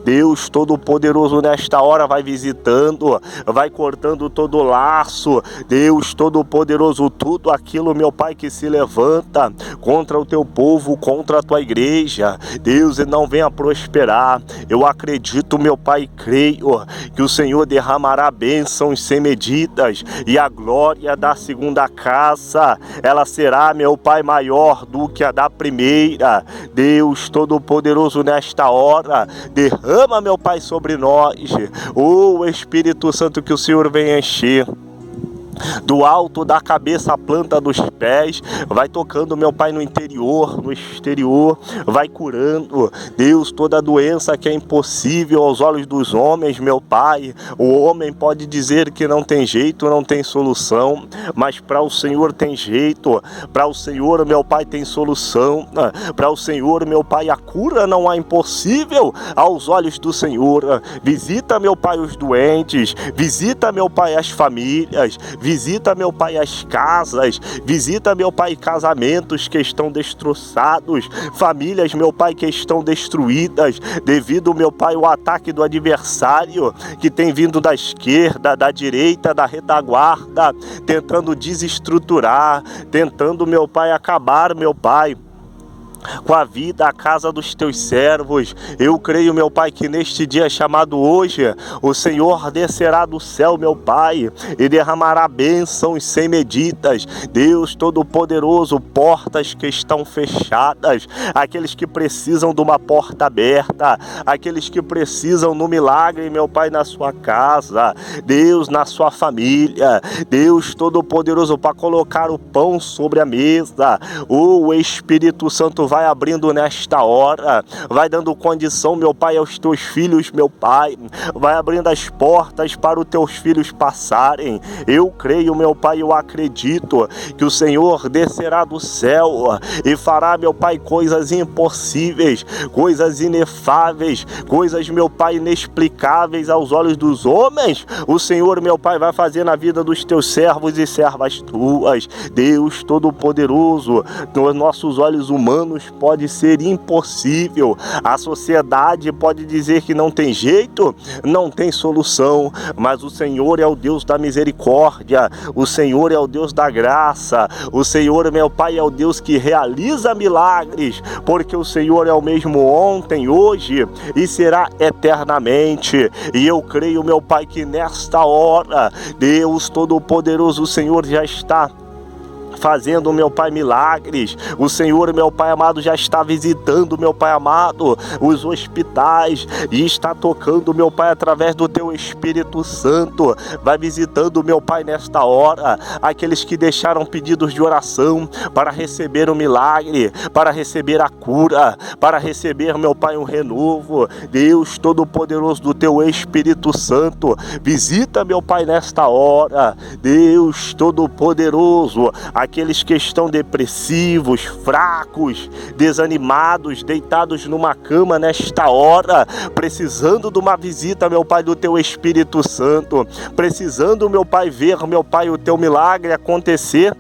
A: Deus Todo-Poderoso, nesta hora vai visitando, vai cortando todo laço, Deus Todo-Poderoso, tudo aquilo, meu Pai, que se levanta contra o Teu povo, contra a Tua igreja, Deus, e não venha prosperar. Eu acredito, meu Pai, e creio que o Senhor derramará bênçãos sem medidas e a glória da segunda casa, ela será, meu Pai, maior do que a da primeira. Deus Todo-Poderoso, nesta hora, derrama, meu Pai, sobre nós, o Espírito Santo, que o Senhor venha encher do alto da cabeça à planta dos pés, vai tocando, meu Pai, no interior, no exterior, vai curando, Deus, toda doença que é impossível aos olhos dos homens, meu Pai. O homem pode dizer que não tem jeito, não tem solução, mas para o Senhor tem jeito, para o Senhor, meu Pai, tem solução, para o Senhor, meu Pai, a cura não é impossível aos olhos do Senhor. Visita, meu Pai, os doentes, visita, meu Pai, as famílias, visita, meu Pai, as casas, visita, meu Pai, casamentos que estão destroçados, famílias, meu Pai, que estão destruídas devido, meu Pai, ao ataque do adversário que tem vindo da esquerda, da direita, da retaguarda, tentando desestruturar, tentando, meu Pai, acabar, meu Pai, com a vida, a casa dos Teus servos. Eu creio, meu Pai, que neste dia chamado hoje, o Senhor descerá do céu, meu Pai, e derramará bênçãos sem medidas. Deus Todo-Poderoso, portas que estão fechadas, aqueles que precisam de uma porta aberta, aqueles que precisam no milagre, meu Pai, na sua casa, Deus, na sua família, Deus Todo-Poderoso, para colocar o pão sobre a mesa, o Espírito Santo vai abrindo nesta hora, vai dando condição, meu Pai, aos teus filhos, meu Pai, vai abrindo as portas para os teus filhos passarem. Eu creio, meu Pai, eu acredito que o Senhor descerá do céu e fará, meu Pai, coisas impossíveis, coisas inefáveis, coisas, meu Pai, inexplicáveis aos olhos dos homens. O Senhor, meu Pai, vai fazer na vida dos teus servos e servas tuas. Deus Todo-Poderoso, nos nossos olhos humanos pode ser impossível. A sociedade pode dizer que não tem jeito, não tem solução, mas o Senhor é o Deus da misericórdia, o Senhor é o Deus da graça, o Senhor, meu Pai, é o Deus que realiza milagres, porque o Senhor é o mesmo ontem, hoje e será eternamente. E eu creio, meu Pai, que nesta hora, Deus Todo-Poderoso, o Senhor já está fazendo, meu Pai, milagres. O Senhor, meu Pai amado, já está visitando, meu Pai amado, os hospitais e está tocando, meu Pai, através do teu Espírito Santo. Vai visitando, meu Pai, nesta hora, aqueles que deixaram pedidos de oração para receber o milagre, para receber a cura, para receber, meu Pai, um renovo. Deus Todo-Poderoso, do teu Espírito Santo, visita, meu Pai, nesta hora. Deus Todo-Poderoso, aqueles que estão depressivos, fracos, desanimados, deitados numa cama nesta hora, precisando de uma visita, meu Pai, do teu Espírito Santo, precisando, meu Pai, ver, meu Pai, o teu milagre acontecer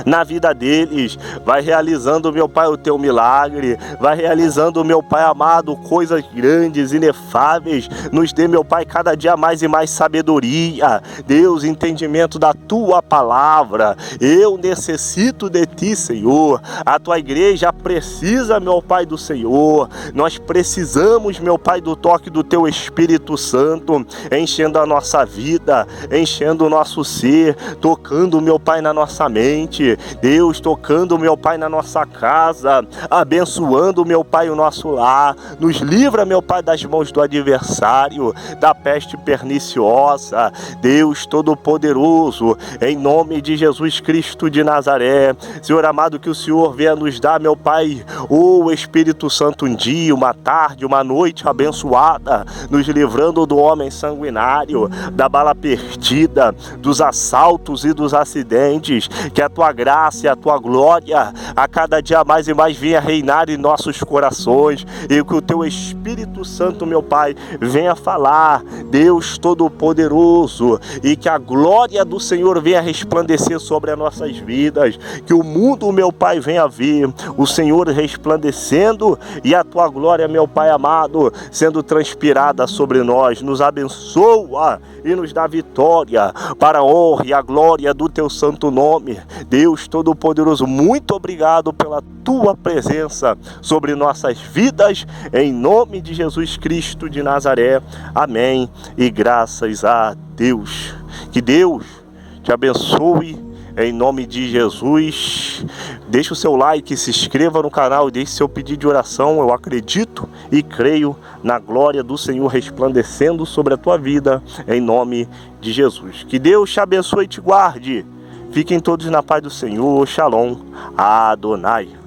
A: na vida deles. Vai realizando, meu Pai, o teu milagre, vai realizando, meu Pai amado, coisas grandes, inefáveis. Nos dê, meu Pai, cada dia mais e mais sabedoria, Deus, entendimento da tua palavra. Eu necessito de ti, Senhor. A tua igreja precisa, meu Pai, do Senhor. Nós precisamos, meu Pai, do toque do teu Espírito Santo, enchendo a nossa vida, enchendo o nosso ser, tocando, meu Pai, na nossa mente. Deus, tocando, meu Pai, na nossa casa, abençoando, meu Pai, o nosso lar. Nos livra, meu Pai, das mãos do adversário, da peste perniciosa. Deus Todo-Poderoso, em nome de Jesus Cristo de Nazaré, Senhor amado, que o Senhor venha nos dar, meu Pai, o Espírito Santo, um dia, uma tarde, uma noite abençoada, nos livrando do homem sanguinário, da bala perdida, dos assaltos e dos acidentes. Que a tua graça e a tua glória a cada dia mais e mais venha reinar em nossos corações, e que o teu Espírito Santo, meu Pai, venha falar, Deus Todo-Poderoso, e que a glória do Senhor venha resplandecer sobre as nossas vidas, que o mundo, meu Pai, venha ver o Senhor resplandecendo e a tua glória, meu Pai amado, sendo transpirada sobre nós. Nos abençoa e nos dá vitória para a honra e a glória do teu santo nome. Deus Todo-Poderoso, muito obrigado pela tua presença sobre nossas vidas, em nome de Jesus Cristo de Nazaré. Amém e graças a Deus. Que Deus te abençoe em nome de Jesus. Deixe o seu like, se inscreva no canal e deixe seu pedido de oração. Eu acredito e creio na glória do Senhor resplandecendo sobre a tua vida, em nome de Jesus. Que Deus te abençoe e te guarde. Fiquem todos na paz do Senhor. Shalom Adonai.